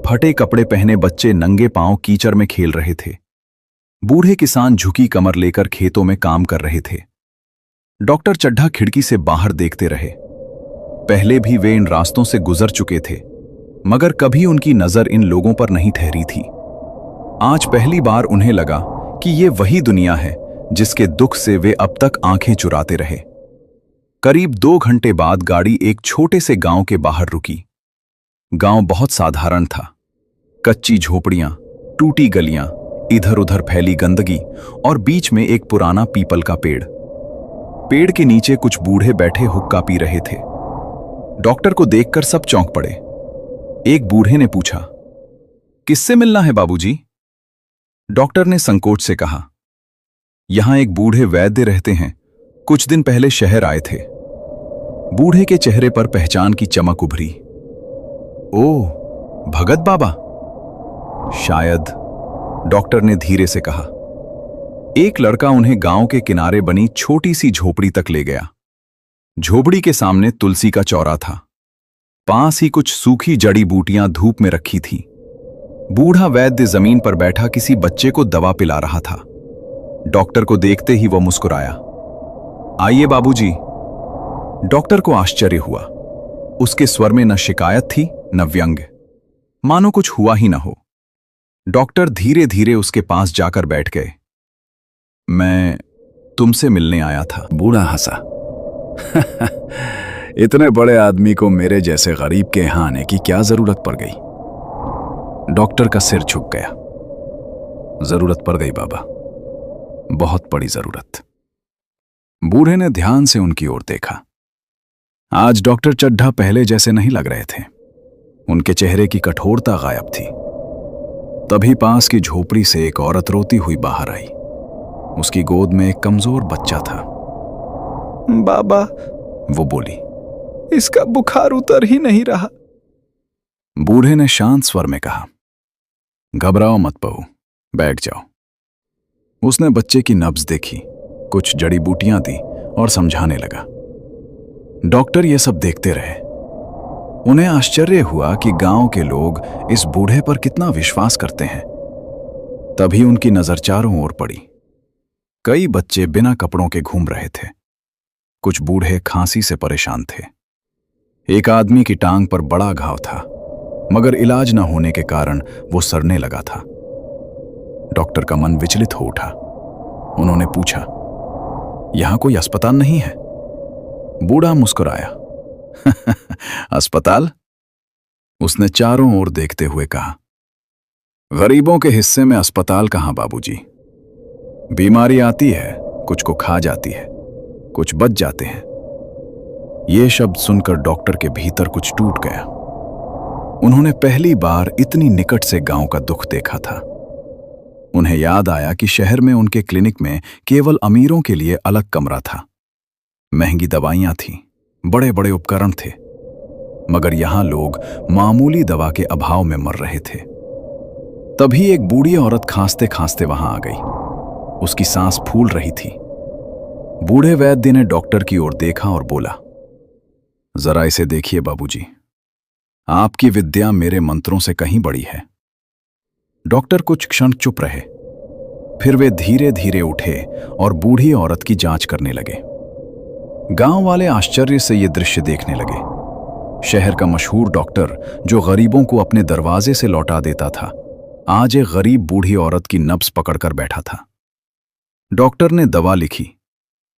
फटे कपड़े पहने बच्चे नंगे पांव कीचड़ में खेल रहे थे। बूढ़े किसान झुकी कमर लेकर खेतों में काम कर रहे थे। डॉक्टर चड्ढा खिड़की से बाहर देखते रहे। पहले भी वे इन रास्तों से गुजर चुके थे, मगर कभी उनकी नजर इन लोगों पर नहीं ठहरी थी। आज पहली बार उन्हें लगा कि ये वही दुनिया है जिसके दुख से वे अब तक आंखें चुराते रहे। करीब 2 घंटे बाद गाड़ी एक छोटे से गांव के बाहर रुकी। गांव बहुत साधारण था। कच्ची झोपड़ियां, टूटी गलियां, इधर उधर फैली गंदगी और बीच में एक पुराना पीपल का पेड़। पेड़ के नीचे कुछ बूढ़े बैठे हुक्का पी रहे थे। डॉक्टर को देखकर सब चौंक पड़े। एक बूढ़े ने पूछा, किससे मिलना है बाबूजी? डॉक्टर ने संकोच से कहा, यहां एक बूढ़े वैद्य रहते हैं, कुछ दिन पहले शहर आए थे। बूढ़े के चेहरे पर पहचान की चमक उभरी। ओह, भगत बाबा? शायद, डॉक्टर ने धीरे से कहा। एक लड़का उन्हें गांव के किनारे बनी छोटी सी झोपड़ी तक ले गया। झोपड़ी के सामने तुलसी का चौरा था। पास ही कुछ सूखी जड़ी बूटियां धूप में रखी थीं। बूढ़ा वैद्य जमीन पर बैठा किसी बच्चे को दवा पिला रहा था। डॉक्टर को देखते ही वह मुस्कुराया। आइए बाबूजी। डॉक्टर को आश्चर्य हुआ। उसके स्वर में न शिकायत थी न व्यंग्य, मानो कुछ हुआ ही न हो। डॉक्टर धीरे धीरे उसके पास जाकर बैठ गए। मैं तुमसे मिलने आया था। बूढ़ा हंसा। इतने बड़े आदमी को मेरे जैसे गरीब के यहां आने की क्या जरूरत पड़ गई? डॉक्टर का सिर झुक गया। जरूरत पड़ गई बाबा, बहुत बड़ी जरूरत। बूढ़े ने ध्यान से उनकी ओर देखा। आज डॉक्टर चड्ढा पहले जैसे नहीं लग रहे थे। उनके चेहरे की कठोरता गायब थी। तभी पास की झोपड़ी से एक औरत रोती हुई बाहर आई। उसकी गोद में एक कमजोर बच्चा था। बाबा, वो बोली, इसका बुखार उतर ही नहीं रहा। बूढ़े ने शांत स्वर में कहा, घबराओ मत बहू, बैठ जाओ। उसने बच्चे की नब्ज देखी, कुछ जड़ी बूटियां दी और समझाने लगा। डॉक्टर ये सब देखते रहे। उन्हें आश्चर्य हुआ कि गांव के लोग इस बूढ़े पर कितना विश्वास करते हैं। तभी उनकी नजर चारों ओर पड़ी। कई बच्चे बिना कपड़ों के घूम रहे थे। कुछ बूढ़े खांसी से परेशान थे। एक आदमी की टांग पर बड़ा घाव था, मगर इलाज न होने के कारण वो सड़ने लगा था। डॉक्टर का मन विचलित हो उठा। उन्होंने पूछा, यहां कोई अस्पताल नहीं है? बूढ़ा मुस्कुराया। अस्पताल? उसने चारों ओर देखते हुए कहा, गरीबों के हिस्से में अस्पताल कहां बाबूजी? बीमारी आती है, कुछ को खा जाती है, कुछ बच जाते हैं। ये शब्द सुनकर डॉक्टर के भीतर कुछ टूट गया। उन्होंने पहली बार इतनी निकट से गांव का दुख देखा था। उन्हें याद आया कि शहर में उनके क्लिनिक में केवल अमीरों के लिए अलग कमरा था। महंगी दवाइयां थीं, बड़े बड़े उपकरण थे, मगर यहां लोग मामूली दवा के अभाव में मर रहे थे। तभी एक बूढ़ी औरत खांसते खांसते वहां आ गई। उसकी सांस फूल रही थी। बूढ़े वैद्य ने डॉक्टर की ओर देखा और बोला, जरा इसे देखिए बाबूजी, आपकी विद्या मेरे मंत्रों से कहीं बड़ी है। डॉक्टर कुछ क्षण चुप रहे, फिर वे धीरे धीरे उठे और बूढ़ी औरत की जांच करने लगे। गांव वाले आश्चर्य से ये दृश्य देखने लगे। शहर का मशहूर डॉक्टर जो गरीबों को अपने दरवाजे से लौटा देता था, आज एक गरीब बूढ़ी औरत की नब्ज पकड़कर बैठा था। डॉक्टर ने दवा लिखी,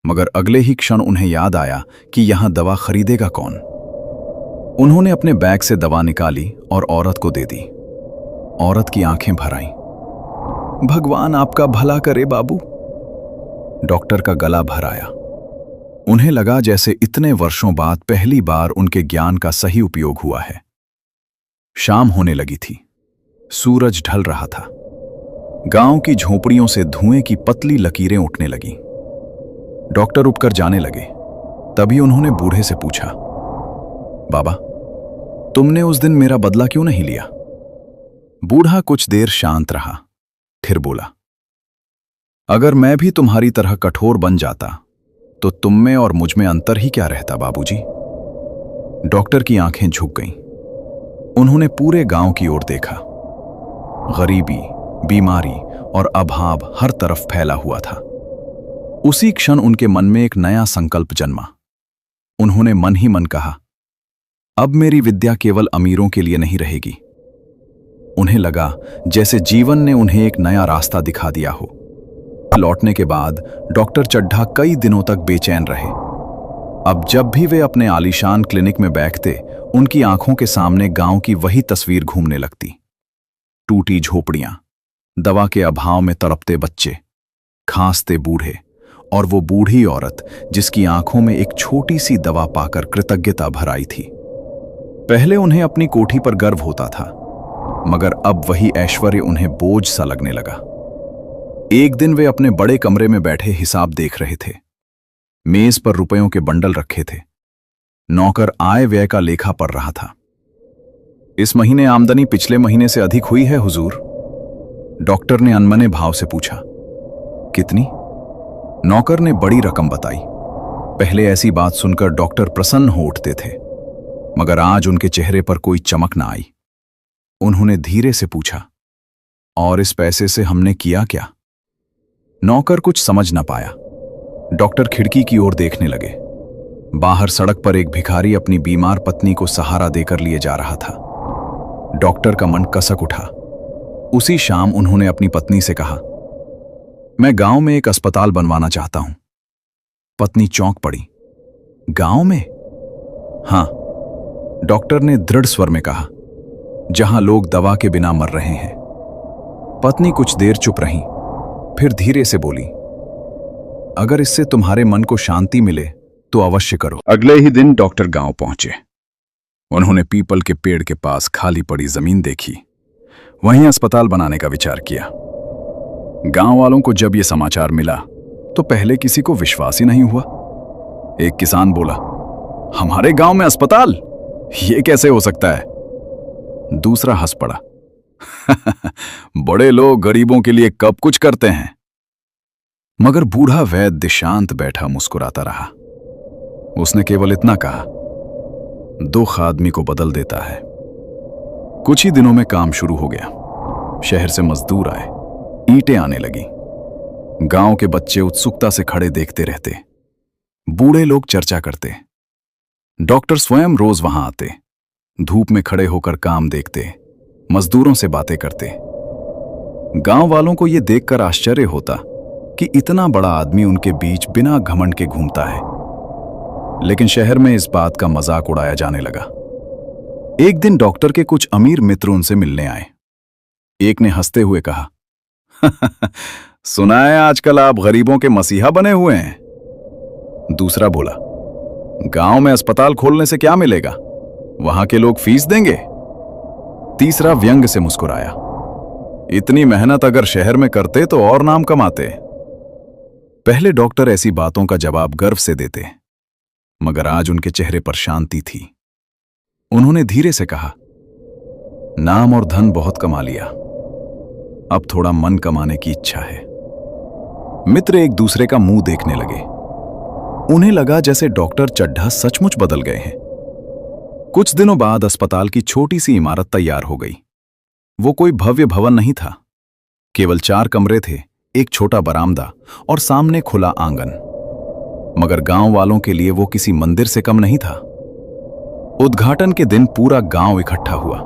मगर अगले ही क्षण उन्हें याद आया कि यहां दवा खरीदेगा कौन। उन्होंने अपने बैग से दवा निकाली और औरत को दे दी। औरत की आंखें भर आईं। भगवान आपका भला करे बाबू। डॉक्टर का गला भर आया। उन्हें लगा जैसे इतने वर्षों बाद पहली बार उनके ज्ञान का सही उपयोग हुआ है। शाम होने लगी थी। सूरज ढल रहा था। गांव की झोपड़ियों से धुएं की पतली लकीरें उठने लगीं। डॉक्टर उठकर जाने लगे। तभी उन्होंने बूढ़े से पूछा, बाबा, तुमने उस दिन मेरा बदला क्यों नहीं लिया? बूढ़ा कुछ देर शांत रहा, फिर बोला, अगर मैं भी तुम्हारी तरह कठोर बन जाता तो तुम में और मुझ में अंतर ही क्या रहता बाबूजी। डॉक्टर की आंखें झुक गईं। उन्होंने पूरे गांव की ओर देखा। गरीबी, बीमारी और अभाव हर तरफ फैला हुआ था। उसी क्षण उनके मन में एक नया संकल्प जन्मा। उन्होंने मन ही मन कहा, अब मेरी विद्या केवल अमीरों के लिए नहीं रहेगी। उन्हें लगा जैसे जीवन ने उन्हें एक नया रास्ता दिखा दिया हो। लौटने के बाद डॉक्टर चड्ढा कई दिनों तक बेचैन रहे। अब जब भी वे अपने आलीशान क्लिनिक में बैठते, उनकी आंखों के सामने गांव की वही तस्वीर घूमने लगती। टूटी झोपड़ियां, दवा के अभाव में तड़पते बच्चे, खांसते बूढ़े और वो बूढ़ी औरत जिसकी आंखों में एक छोटी सी दवा पाकर कृतज्ञता भर आई थी। पहले उन्हें अपनी कोठी पर गर्व होता था, मगर अब वही ऐश्वर्य उन्हें बोझ सा लगने लगा। एक दिन वे अपने बड़े कमरे में बैठे हिसाब देख रहे थे। मेज पर रुपयों के बंडल रखे थे। नौकर आय व्यय का लेखा पढ़ रहा था। इस महीने आमदनी पिछले महीने से अधिक हुई है हुजूर। डॉक्टर ने अनमने भाव से पूछा। कितनी? नौकर ने बड़ी रकम बताई। पहले ऐसी बात सुनकर डॉक्टर प्रसन्न हो उठते थे, मगर आज उनके चेहरे पर कोई चमक न आई। उन्होंने धीरे से पूछा, और इस पैसे से हमने किया क्या? नौकर कुछ समझ न पाया। डॉक्टर खिड़की की ओर देखने लगे। बाहर सड़क पर एक भिखारी अपनी बीमार पत्नी को सहारा देकर लिए जा रहा था। डॉक्टर का मन कसक उठा। उसी शाम उन्होंने अपनी पत्नी से कहा, मैं गांव में एक अस्पताल बनवाना चाहता हूं। पत्नी चौंक पड़ी। गांव में? हां, डॉक्टर ने दृढ़ स्वर में कहा, जहां लोग दवा के बिना मर रहे हैं। पत्नी कुछ देर चुप रही, फिर धीरे से बोली, अगर इससे तुम्हारे मन को शांति मिले तो अवश्य करो। अगले ही दिन डॉक्टर गांव पहुंचे। उन्होंने पीपल के पेड़ के पास खाली पड़ी जमीन देखी। वहीं अस्पताल बनाने का विचार किया। गांव वालों को जब यह समाचार मिला तो पहले किसी को विश्वास ही नहीं हुआ। एक किसान बोला, हमारे गांव में अस्पताल? यह कैसे हो सकता है? दूसरा हंस पड़ा, बड़े लोग गरीबों के लिए कब कुछ करते हैं। मगर बूढ़ा वैद्य शांत बैठा मुस्कुराता रहा। उसने केवल इतना कहा, दुख आदमी को बदल देता है। कुछ ही दिनों में काम शुरू हो गया। शहर से मजदूर आए, ईंटें आने लगी। गांव के बच्चे उत्सुकता से खड़े देखते रहते। बूढ़े लोग चर्चा करते। डॉक्टर स्वयं रोज वहां आते, धूप में खड़े होकर काम देखते, मजदूरों से बातें करते। गांव वालों को यह देखकर आश्चर्य होता कि इतना बड़ा आदमी उनके बीच बिना घमंड के घूमता है। लेकिन शहर में इस बात का मजाक उड़ाया जाने लगा। एक दिन डॉक्टर के कुछ अमीर मित्र उनसे मिलने आए। एक ने हंसते हुए कहा, सुना है आजकल आप गरीबों के मसीहा बने हुए हैं। दूसरा बोला, गांव में अस्पताल खोलने से क्या मिलेगा? वहां के लोग फीस देंगे। तीसरा व्यंग से मुस्कुराया, इतनी मेहनत अगर शहर में करते तो और नाम कमाते। पहले डॉक्टर ऐसी बातों का जवाब गर्व से देते, मगर आज उनके चेहरे पर शांति थी। उन्होंने धीरे से कहा, नाम और धन बहुत कमा लिया, अब थोड़ा मन कमाने की इच्छा है। मित्र एक दूसरे का मुंह देखने लगे। उन्हें लगा जैसे डॉक्टर चड्ढा सचमुच बदल गए हैं। कुछ दिनों बाद अस्पताल की छोटी सी इमारत तैयार हो गई। वो कोई भव्य भवन नहीं था, केवल 4 कमरे थे, एक छोटा बरामदा और सामने खुला आंगन। मगर गांव वालों के लिए वो किसी मंदिर से कम नहीं था। उद्घाटन के दिन पूरा गांव इकट्ठा हुआ।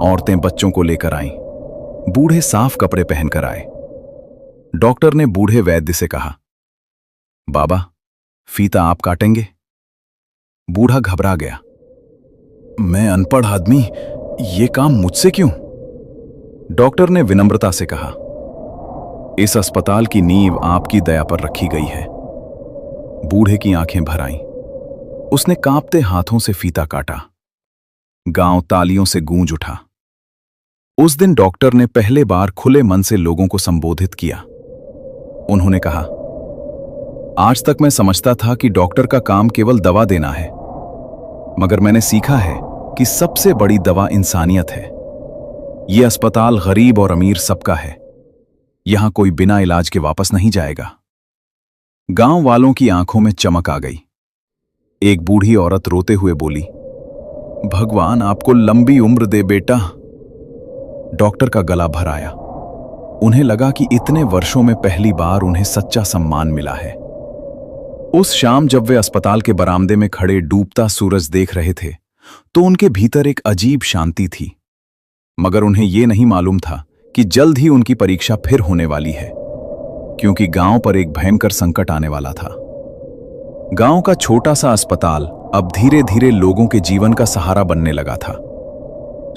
औरतें बच्चों को लेकर आईं, बूढ़े साफ कपड़े पहनकर आए। डॉक्टर ने बूढ़े वैद्य से कहा, बाबा, फीता आप काटेंगे? बूढ़ा घबरा गया, मैं अनपढ़ आदमी, ये काम मुझसे क्यों? डॉक्टर ने विनम्रता से कहा, इस अस्पताल की नींव आपकी दया पर रखी गई है। बूढ़े की आंखें भर आईं। उसने कांपते हाथों से फीता काटा। गांव तालियों से गूंज उठा। उस दिन डॉक्टर ने पहले बार खुले मन से लोगों को संबोधित किया। उन्होंने कहा, आज तक मैं समझता था कि डॉक्टर का काम केवल दवा देना है, मगर मैंने सीखा है कि सबसे बड़ी दवा इंसानियत है। यह अस्पताल गरीब और अमीर सबका है। यहां कोई बिना इलाज के वापस नहीं जाएगा। गांव वालों की आंखों में चमक आ गई। एक बूढ़ी औरत रोते हुए बोली, भगवान आपको लंबी उम्र दे बेटा। डॉक्टर का गला भर आया। उन्हें लगा कि इतने वर्षों में पहली बार उन्हें सच्चा सम्मान मिला है। उस शाम जब वे अस्पताल के बरामदे में खड़े डूबता सूरज देख रहे थे तो उनके भीतर एक अजीब शांति थी। मगर उन्हें यह नहीं मालूम था कि जल्द ही उनकी परीक्षा फिर होने वाली है, क्योंकि गांव पर एक भयंकर संकट आने वाला था। गांव का छोटा सा अस्पताल अब धीरे धीरे लोगों के जीवन का सहारा बनने लगा था।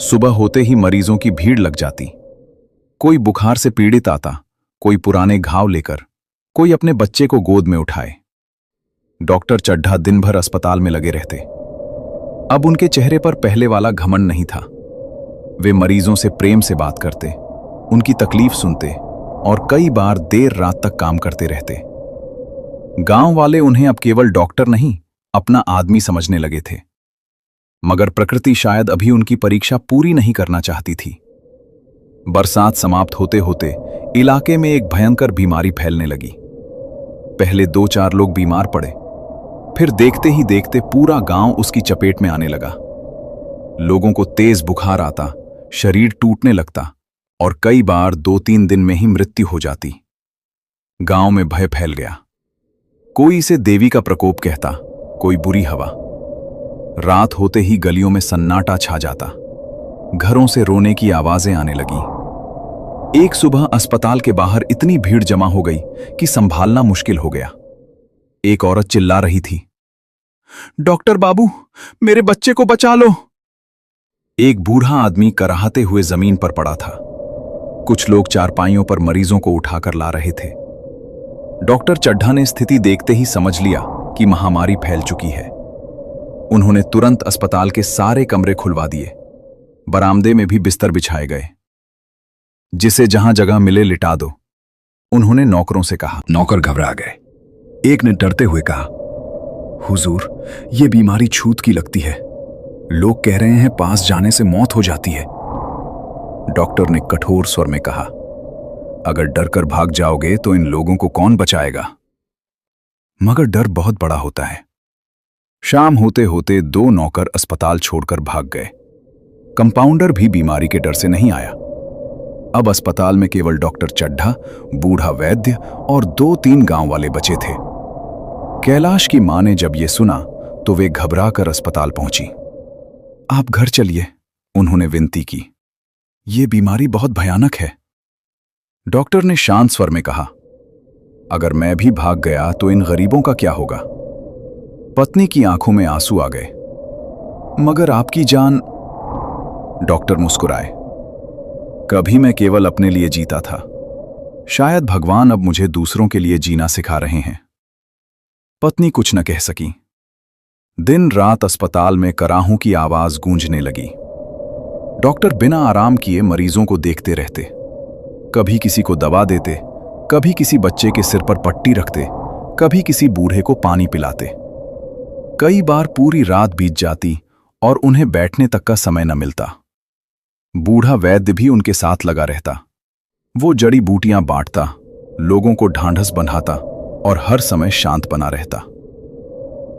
सुबह होते ही मरीजों की भीड़ लग जाती। कोई बुखार से पीड़ित आता, कोई पुराने घाव लेकर, कोई अपने बच्चे को गोद में उठाए। डॉक्टर चड्ढा दिन भर अस्पताल में लगे रहते। अब उनके चेहरे पर पहले वाला घमंड नहीं था। वे मरीजों से प्रेम से बात करते, उनकी तकलीफ सुनते और कई बार देर रात तक काम करते रहते। गांव वाले उन्हें अब केवल डॉक्टर नहीं, अपना आदमी समझने लगे थे। मगर प्रकृति शायद अभी उनकी परीक्षा पूरी नहीं करना चाहती थी। बरसात समाप्त होते होते इलाके में एक भयंकर बीमारी फैलने लगी। पहले 2-4 लोग बीमार पड़े, फिर देखते ही देखते पूरा गांव उसकी चपेट में आने लगा। लोगों को तेज बुखार आता, शरीर टूटने लगता और कई बार 2-3 दिन में ही मृत्यु हो जाती। गांव में भय फैल गया। कोई इसे देवी का प्रकोप कहता, कोई बुरी हवा। रात होते ही गलियों में सन्नाटा छा जाता। घरों से रोने की आवाजें आने लगी। एक सुबह अस्पताल के बाहर इतनी भीड़ जमा हो गई कि संभालना मुश्किल हो गया। एक औरत चिल्ला रही थी, डॉक्टर बाबू, मेरे बच्चे को बचा लो। एक बूढ़ा आदमी कराहते हुए जमीन पर पड़ा था। कुछ लोग चारपाइयों पर मरीजों को उठाकर ला रहे थे। डॉक्टर चड्ढा ने स्थिति देखते ही समझ लिया कि महामारी फैल चुकी है। उन्होंने तुरंत अस्पताल के सारे कमरे खुलवा दिए। बरामदे में भी बिस्तर बिछाए गए। जिसे जहां जगह मिले लिटा दो, उन्होंने नौकरों से कहा। नौकर घबरा गए। एक ने डरते हुए कहा, हुजूर, ये बीमारी छूत की लगती है। लोग कह रहे हैं पास जाने से मौत हो जाती है। डॉक्टर ने कठोर स्वर में कहा, अगर डरकर भाग जाओगे तो इन लोगों को कौन बचाएगा? मगर डर बहुत बड़ा होता है। शाम होते होते 2 नौकर अस्पताल छोड़कर भाग गए। कंपाउंडर भी बीमारी के डर से नहीं आया। अब अस्पताल में केवल डॉक्टर चड्ढा, बूढ़ा वैद्य और 2-3 गांव वाले बचे थे। कैलाश की मां ने जब ये सुना तो वे घबरा कर अस्पताल पहुंची। आप घर चलिए, उन्होंने विनती की। ये बीमारी बहुत भयानक है। डॉक्टर ने शांत स्वर में कहा, अगर मैं भी भाग गया तो इन गरीबों का क्या होगा? पत्नी की आंखों में आंसू आ गए। मगर आपकी जान। डॉक्टर मुस्कुराए। कभी मैं केवल अपने लिए जीता था। शायद भगवान अब मुझे दूसरों के लिए जीना सिखा रहे हैं। पत्नी कुछ न कह सकी। दिन रात अस्पताल में कराहों की आवाज गूंजने लगी। डॉक्टर बिना आराम किए मरीजों को देखते रहते। कभी किसी को दवा देते, कभी किसी बच्चे के सिर पर पट्टी रखते, कभी किसी बूढ़े को पानी पिलाते। कई बार पूरी रात बीत जाती और उन्हें बैठने तक का समय न मिलता। बूढ़ा वैद्य भी उनके साथ लगा रहता। वो जड़ी बूटियां बांटता, लोगों को ढांढस बंधाता और हर समय शांत बना रहता।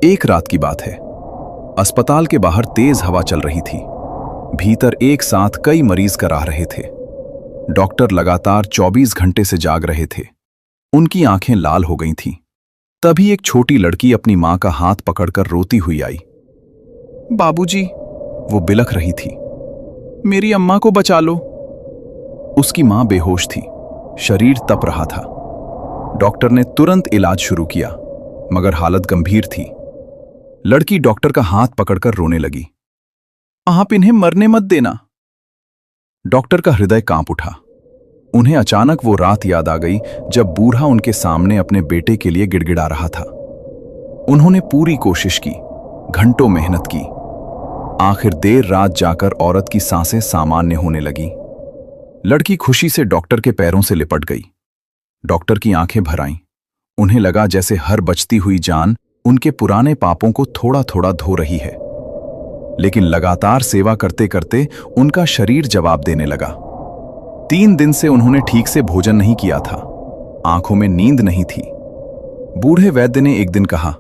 एक रात की बात है। अस्पताल के बाहर तेज हवा चल रही थी। भीतर एक साथ कई मरीज कराह रहे थे। डॉक्टर लगातार 24 घंटे से जाग रहे थे। उनकी आंखें लाल हो गई थीं। तभी एक छोटी लड़की अपनी मां का हाथ पकड़कर रोती हुई आई। बाबूजी, वो बिलख रही थी, मेरी अम्मा को बचा लो। उसकी मां बेहोश थी, शरीर तप रहा था। डॉक्टर ने तुरंत इलाज शुरू किया, मगर हालत गंभीर थी। लड़की डॉक्टर का हाथ पकड़कर रोने लगी। आप इन्हें मरने मत देना। डॉक्टर का हृदय कांप उठा। उन्हें अचानक वो रात याद आ गई जब बूढ़ा उनके सामने अपने बेटे के लिए गिड़गिड़ा रहा था। उन्होंने पूरी कोशिश की, घंटों मेहनत की। आखिर देर रात जाकर औरत की सांसें सामान्य होने लगी। लड़की खुशी से डॉक्टर के पैरों से लिपट गई। डॉक्टर की आंखें भर आईं। उन्हें लगा जैसे हर बचती हुई जान उनके पुराने पापों को थोड़ा थोड़ा धो रही है। लेकिन लगातार सेवा करते करते उनका शरीर जवाब देने लगा। 3 दिन से उन्होंने ठीक से भोजन नहीं किया था, आंखों में नींद नहीं थी। बूढ़े वैद्य ने एक दिन कहा,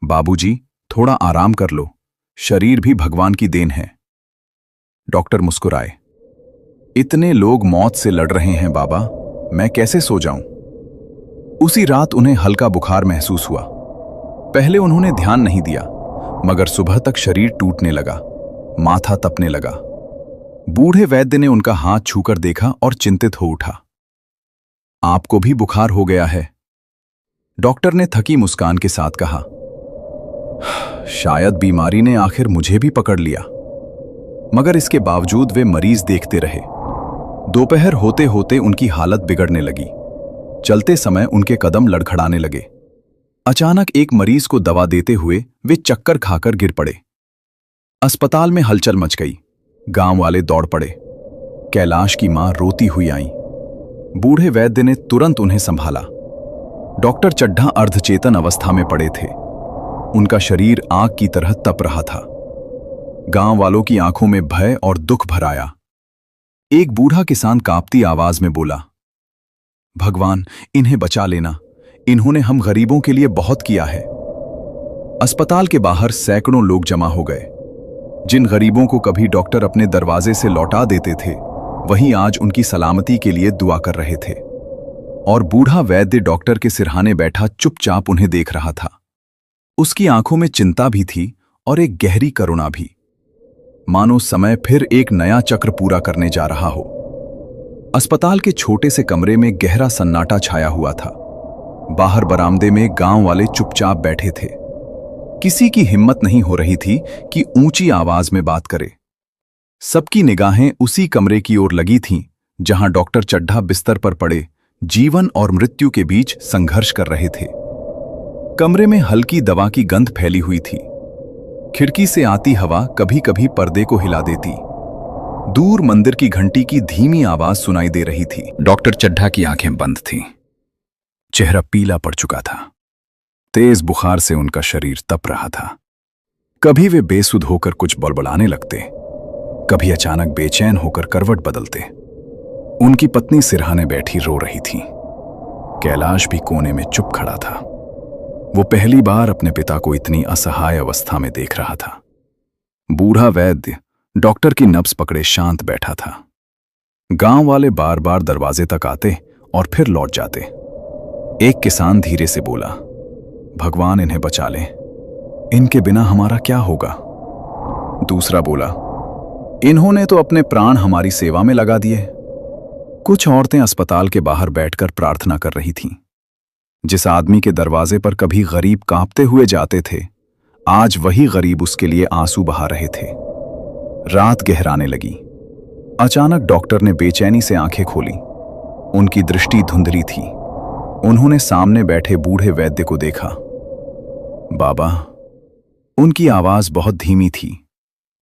बाबूजी, थोड़ा आराम कर लो, शरीर भी भगवान की देन है। डॉक्टर मुस्कुराए। इतने लोग मौत से लड़ रहे हैं बाबा, मैं कैसे सो जाऊं? उसी रात उन्हें हल्का बुखार महसूस हुआ। पहले उन्होंने ध्यान नहीं दिया, मगर सुबह तक शरीर टूटने लगा, माथा तपने लगा। बूढ़े वैद्य ने उनका हाथ छूकर देखा और चिंतित हो उठा। आपको भी बुखार हो गया है? डॉक्टर ने थकी मुस्कान के साथ कहा। शायद बीमारी ने आखिर मुझे भी पकड़ लिया। मगर इसके बावजूद वे मरीज देखते रहे। दोपहर होते होते उनकी हालत बिगड़ने लगी। चलते समय उनके कदम लड़खड़ाने लगे। अचानक एक मरीज को दवा देते हुए वे चक्कर खाकर गिर पड़े। अस्पताल में हलचल मच गई। गांव वाले दौड़ पड़े। कैलाश की मां रोती हुई आई। बूढ़े वैद्य ने तुरंत उन्हें संभाला। डॉक्टर चड्ढा अर्धचेतन अवस्था में पड़े थे। उनका शरीर आग की तरह तप रहा था। गांव वालों की आंखों में भय और दुख भर आया। एक बूढ़ा किसान कांपती आवाज में बोला, भगवान, इन्हें बचा लेना, इन्होंने हम गरीबों के लिए बहुत किया है। अस्पताल के बाहर सैकड़ों लोग जमा हो गए। जिन गरीबों को कभी डॉक्टर अपने दरवाजे से लौटा देते थे, वही आज उनकी सलामती के लिए दुआ कर रहे थे। और बूढ़ा वैद्य डॉक्टर के सिरहाने बैठा चुपचाप उन्हें देख रहा था। उसकी आंखों में चिंता भी थी और एक गहरी करुणा भी, मानो समय फिर एक नया चक्र पूरा करने जा रहा हो। अस्पताल के छोटे से कमरे में गहरा सन्नाटा छाया हुआ था। बाहर बरामदे में गांव वाले चुपचाप बैठे थे। किसी की हिम्मत नहीं हो रही थी कि ऊंची आवाज में बात करे। सबकी निगाहें उसी कमरे की ओर लगी थीं, जहां डॉक्टर चड्ढा बिस्तर पर पड़े जीवन और मृत्यु के बीच संघर्ष कर रहे थे। कमरे में हल्की दवा की गंध फैली हुई थी। खिड़की से आती हवा कभी कभी पर्दे को हिला देती। दूर मंदिर की घंटी की धीमी आवाज सुनाई दे रही थी। डॉक्टर चड्ढा की आंखें बंद थीं। चेहरा पीला पड़ चुका था। तेज बुखार से उनका शरीर तप रहा था। कभी वे बेसुध होकर कुछ बड़बड़ाने लगते, कभी अचानक बेचैन होकर करवट बदलते। उनकी पत्नी सिरहाने बैठी रो रही थी। कैलाश भी कोने में चुप खड़ा था। वो पहली बार अपने पिता को इतनी असहाय अवस्था में देख रहा था। बूढ़ा वैद्य डॉक्टर की नब्ज पकड़े शांत बैठा था। गांव वाले बार बार दरवाजे तक आते और फिर लौट जाते। एक किसान धीरे से बोला, भगवान इन्हें बचा ले, इनके बिना हमारा क्या होगा। दूसरा बोला, इन्होंने तो अपने प्राण हमारी सेवा में लगा दिए। कुछ औरतें अस्पताल के बाहर बैठकर प्रार्थना कर रही थीं। जिस आदमी के दरवाजे पर कभी गरीब कांपते हुए जाते थे, आज वही गरीब उसके लिए आंसू बहा रहे थे। रात गहराने लगी। अचानक डॉक्टर ने बेचैनी से आंखें खोली। उनकी दृष्टि धुंधली थी। उन्होंने सामने बैठे बूढ़े वैद्य को देखा। बाबा। उनकी आवाज बहुत धीमी थी।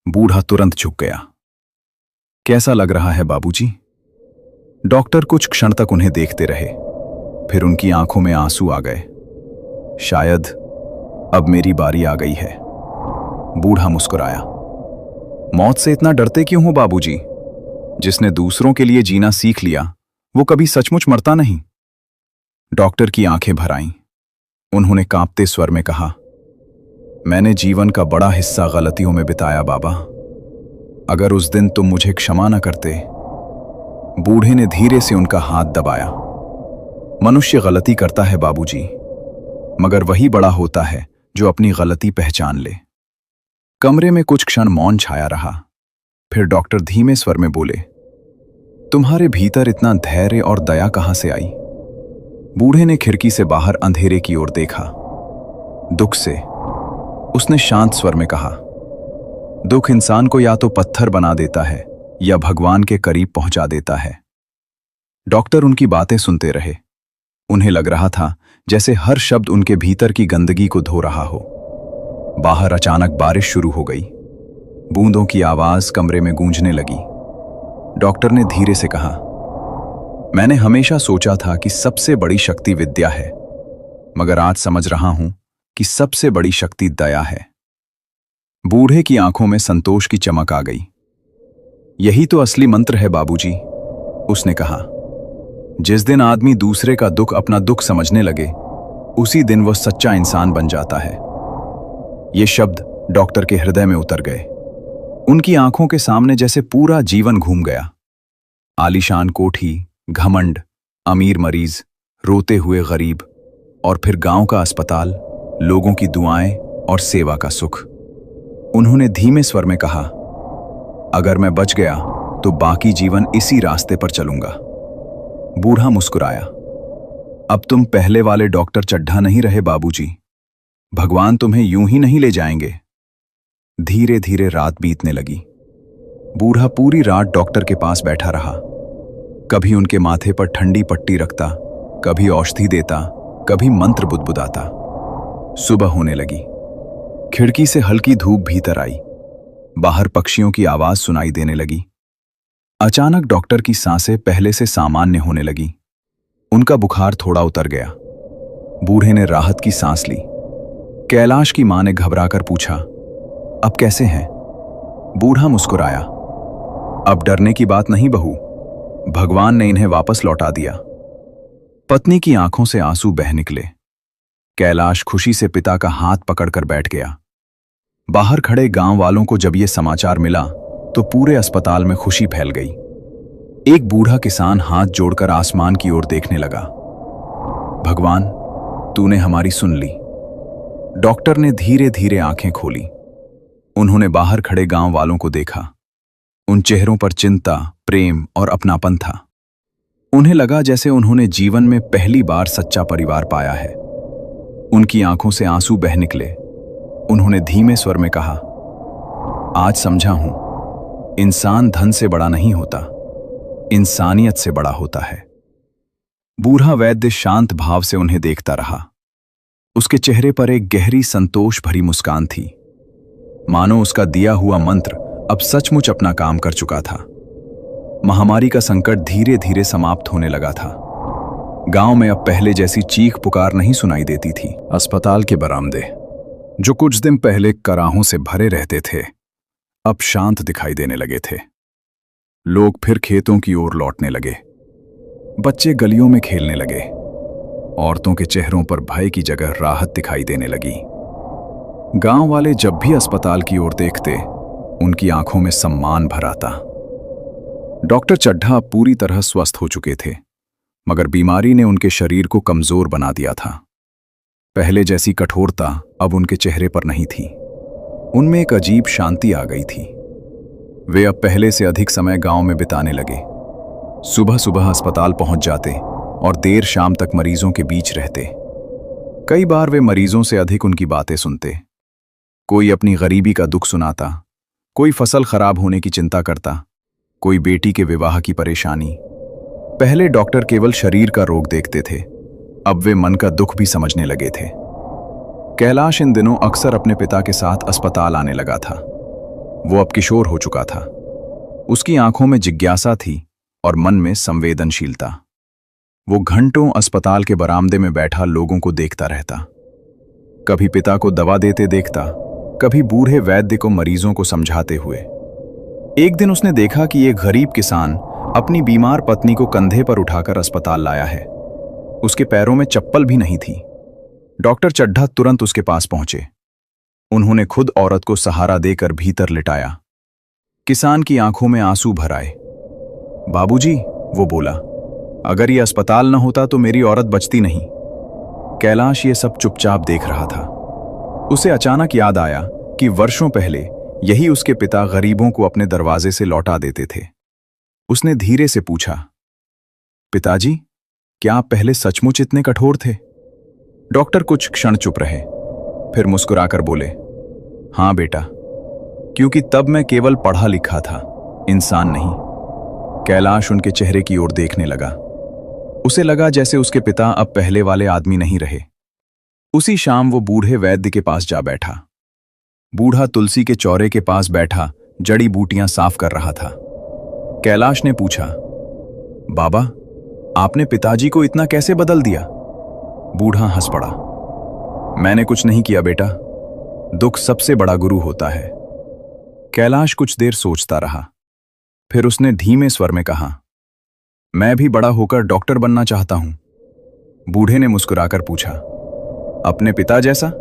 बूढ़ा तुरंत झुक गया। कैसा लग रहा है बाबूजी? डॉक्टर कुछ क्षण तक उन्हें देखते रहे, फिर उनकी आंखों में आंसू आ गए। शायद अब मेरी बारी आ गई है। बूढ़ा मुस्कुराया। मौत से इतना डरते क्यों हो बाबूजी? जिसने दूसरों के लिए जीना सीख लिया, वो कभी सचमुच मरता नहीं। डॉक्टर की आंखें भर आईं। उन्होंने कांपते स्वर में कहा, मैंने जीवन का बड़ा हिस्सा गलतियों में बिताया बाबा। अगर उस दिन तुम मुझे क्षमा न करते। बूढ़े ने धीरे से उनका हाथ दबाया। मनुष्य गलती करता है बाबूजी, मगर वही बड़ा होता है जो अपनी गलती पहचान ले। कमरे में कुछ क्षण मौन छाया रहा। फिर डॉक्टर धीमे स्वर में बोले, तुम्हारे भीतर इतना धैर्य और दया कहां से आई? बूढ़े ने खिड़की से बाहर अंधेरे की ओर देखा। दुख से। उसने शांत स्वर में कहा, दुख इंसान को या तो पत्थर बना देता है या भगवान के करीब पहुंचा देता है। डॉक्टर उनकी बातें सुनते रहे। उन्हें लग रहा था जैसे हर शब्द उनके भीतर की गंदगी को धो रहा हो। बाहर अचानक बारिश शुरू हो गई। बूंदों की आवाज कमरे में गूंजने लगी। डॉक्टर ने धीरे से कहा, मैंने हमेशा सोचा था कि सबसे बड़ी शक्ति विद्या है, मगर आज समझ रहा हूं कि सबसे बड़ी शक्ति दया है। बूढ़े की आंखों में संतोष की चमक आ गई। यही तो असली मंत्र है बाबूजी। उसने कहा, जिस दिन आदमी दूसरे का दुख अपना दुख समझने लगे, उसी दिन वह सच्चा इंसान बन जाता है। ये शब्द डॉक्टर के हृदय में उतर गए। उनकी आंखों के सामने जैसे पूरा जीवन घूम गया। आलीशान कोठी, घमंड, अमीर मरीज, रोते हुए गरीब, और फिर गांव का अस्पताल, लोगों की दुआएं और सेवा का सुख। उन्होंने धीमे स्वर में कहा, अगर मैं बच गया तो बाकी जीवन इसी रास्ते पर चलूंगा। बूढ़ा मुस्कुराया। अब तुम पहले वाले डॉक्टर चड्ढा नहीं रहे बाबूजी। भगवान तुम्हें यूं ही नहीं ले जाएंगे। धीरे धीरे रात बीतने लगी। बूढ़ा पूरी रात डॉक्टर के पास बैठा रहा। कभी उनके माथे पर ठंडी पट्टी रखता, कभी औषधि देता, कभी मंत्र बुदबुदाता। सुबह होने लगी। खिड़की से हल्की धूप भीतर आई। बाहर पक्षियों की आवाज सुनाई देने लगी। अचानक डॉक्टर की सांसें पहले से सामान्य होने लगी। उनका बुखार थोड़ा उतर गया। बूढ़े ने राहत की सांस ली। कैलाश की मां ने घबराकर पूछा, अब कैसे हैं? बूढ़ा मुस्कुराया। अब डरने की बात नहीं बहू, भगवान ने इन्हें वापस लौटा दिया। पत्नी की आंखों से आंसू बह निकले। कैलाश खुशी से पिता का हाथ पकड़कर बैठ गया। बाहर खड़े गांव वालों को जब यह समाचार मिला तो पूरे अस्पताल में खुशी फैल गई। एक बूढ़ा किसान हाथ जोड़कर आसमान की ओर देखने लगा। भगवान, तूने हमारी सुन ली। डॉक्टर ने धीरे धीरे आंखें खोली। उन्होंने बाहर खड़े गांव वालों को देखा। उन चेहरों पर चिंता, प्रेम और अपनापन था। उन्हें लगा जैसे उन्होंने जीवन में पहली बार सच्चा परिवार पाया है। उनकी आंखों से आंसू बह निकले। उन्होंने धीमे स्वर में कहा, आज समझा हूं, इंसान धन से बड़ा नहीं होता, इंसानियत से बड़ा होता है। बूढ़ा वैद्य शांत भाव से उन्हें देखता रहा। उसके चेहरे पर एक गहरी संतोष भरी मुस्कान थी, मानो उसका दिया हुआ मंत्र अब सचमुच अपना काम कर चुका था। महामारी का संकट धीरे धीरे समाप्त होने लगा था। गांव में अब पहले जैसी चीख पुकार नहीं सुनाई देती थी। अस्पताल के बरामदे, जो कुछ दिन पहले कराहों से भरे रहते थे, अब शांत दिखाई देने लगे थे। लोग फिर खेतों की ओर लौटने लगे। बच्चे गलियों में खेलने लगे। औरतों के चेहरों पर भय की जगह राहत दिखाई देने लगी। गांव वाले जब भी अस्पताल की ओर देखते, उनकी आंखों में सम्मान भर आता। डॉक्टर चड्ढा पूरी तरह स्वस्थ हो चुके थे, मगर बीमारी ने उनके शरीर को कमजोर बना दिया था। पहले जैसी कठोरता अब उनके चेहरे पर नहीं थी। उनमें एक अजीब शांति आ गई थी। वे अब पहले से अधिक समय गांव में बिताने लगे। सुबह सुबह अस्पताल पहुंच जाते और देर शाम तक मरीजों के बीच रहते। कई बार वे मरीजों से अधिक उनकी बातें सुनते। कोई अपनी गरीबी का दुख सुनाता, कोई फसल खराब होने की चिंता करता, कोई बेटी के विवाह की परेशानी। पहले डॉक्टर केवल शरीर का रोग देखते थे, अब वे मन का दुख भी समझने लगे थे। कैलाश इन दिनों अक्सर अपने पिता के साथ अस्पताल आने लगा था। वो अब किशोर हो चुका था। उसकी आंखों में जिज्ञासा थी और मन में संवेदनशीलता। वो घंटों अस्पताल के बरामदे में बैठा लोगों को देखता रहता। कभी पिता को दवा देते देखता, कभी बूढ़े वैद्य को मरीजों को समझाते हुए। एक दिन उसने देखा कि एक गरीब किसान अपनी बीमार पत्नी को कंधे पर उठाकर अस्पताल लाया है। उसके पैरों में चप्पल भी नहीं थी। डॉक्टर चड्ढा तुरंत उसके पास पहुंचे। उन्होंने खुद औरत को सहारा देकर भीतर लिटाया। किसान की आंखों में आंसू भर आए। बाबूजी, वो बोला, अगर ये अस्पताल न होता तो मेरी औरत बचती नहीं। कैलाश ये सब चुपचाप देख रहा था। उसे अचानक याद आया कि वर्षों पहले यही उसके पिता गरीबों को अपने दरवाजे से लौटा देते थे। उसने धीरे से पूछा, पिताजी, क्या आप पहले सचमुच इतने कठोर थे? डॉक्टर कुछ क्षण चुप रहे, फिर मुस्कुराकर बोले, हां बेटा, क्योंकि तब मैं केवल पढ़ा लिखा था, इंसान नहीं। कैलाश उनके चेहरे की ओर देखने लगा। उसे लगा जैसे उसके पिता अब पहले वाले आदमी नहीं रहे। उसी शाम वो बूढ़े वैद्य के पास जा बैठा। बूढ़ा तुलसी के चौरे के पास बैठा जड़ी बूटियां साफ कर रहा था। कैलाश ने पूछा, बाबा, आपने पिताजी को इतना कैसे बदल दिया? बूढ़ा हंस पड़ा। मैंने कुछ नहीं किया बेटा, दुख सबसे बड़ा गुरु होता है। कैलाश कुछ देर सोचता रहा, फिर उसने धीमे स्वर में कहा, मैं भी बड़ा होकर डॉक्टर बनना चाहता हूं। बूढ़े ने मुस्कुराकर पूछा, अपने पिता जैसा?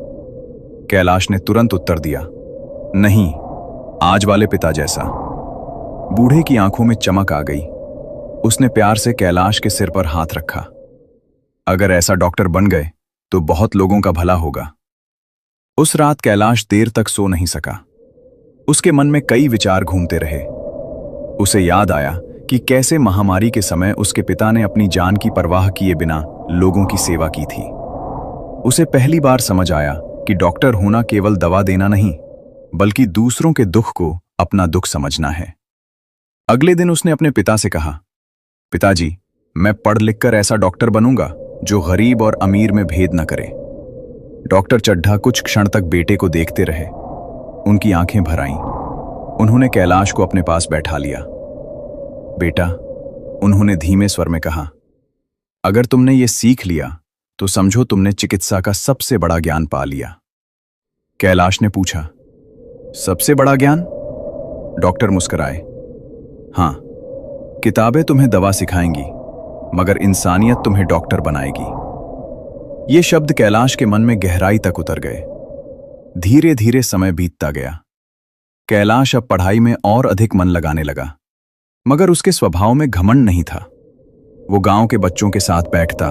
कैलाश ने तुरंत उत्तर दिया, नहीं, आज वाले पिता जैसा। बूढ़े की आंखों में चमक आ गई। उसने प्यार से कैलाश के सिर पर हाथ रखा। अगर ऐसा डॉक्टर बन गए तो बहुत लोगों का भला होगा। उस रात कैलाश देर तक सो नहीं सका। उसके मन में कई विचार घूमते रहे। उसे याद आया कि कैसे महामारी के समय उसके पिता ने अपनी जान की परवाह किए बिना लोगों की सेवा की थी। उसे पहली बार समझ आया कि डॉक्टर होना केवल दवा देना नहीं, बल्कि दूसरों के दुख को अपना दुख समझना है। अगले दिन उसने अपने पिता से कहा, पिताजी, मैं पढ़ लिखकर ऐसा डॉक्टर बनूंगा जो गरीब और अमीर में भेद न करे। डॉक्टर चड्ढा कुछ क्षण तक बेटे को देखते रहे। उनकी आंखें भर आईं। उन्होंने कैलाश को अपने पास बैठा लिया। बेटा, उन्होंने धीमे स्वर में कहा, अगर तुमने ये सीख लिया तो समझो तुमने चिकित्सा का सबसे बड़ा ज्ञान पा लिया। कैलाश ने पूछा, सबसे बड़ा ज्ञान? डॉक्टर मुस्कुराए, हां, किताबें तुम्हें दवा सिखाएंगी, मगर इंसानियत तुम्हें डॉक्टर बनाएगी। ये शब्द कैलाश के मन में गहराई तक उतर गए। धीरे धीरे समय बीतता गया। कैलाश अब पढ़ाई में और अधिक मन लगाने लगा, मगर उसके स्वभाव में घमंड नहीं था। वो गांव के बच्चों के साथ बैठता,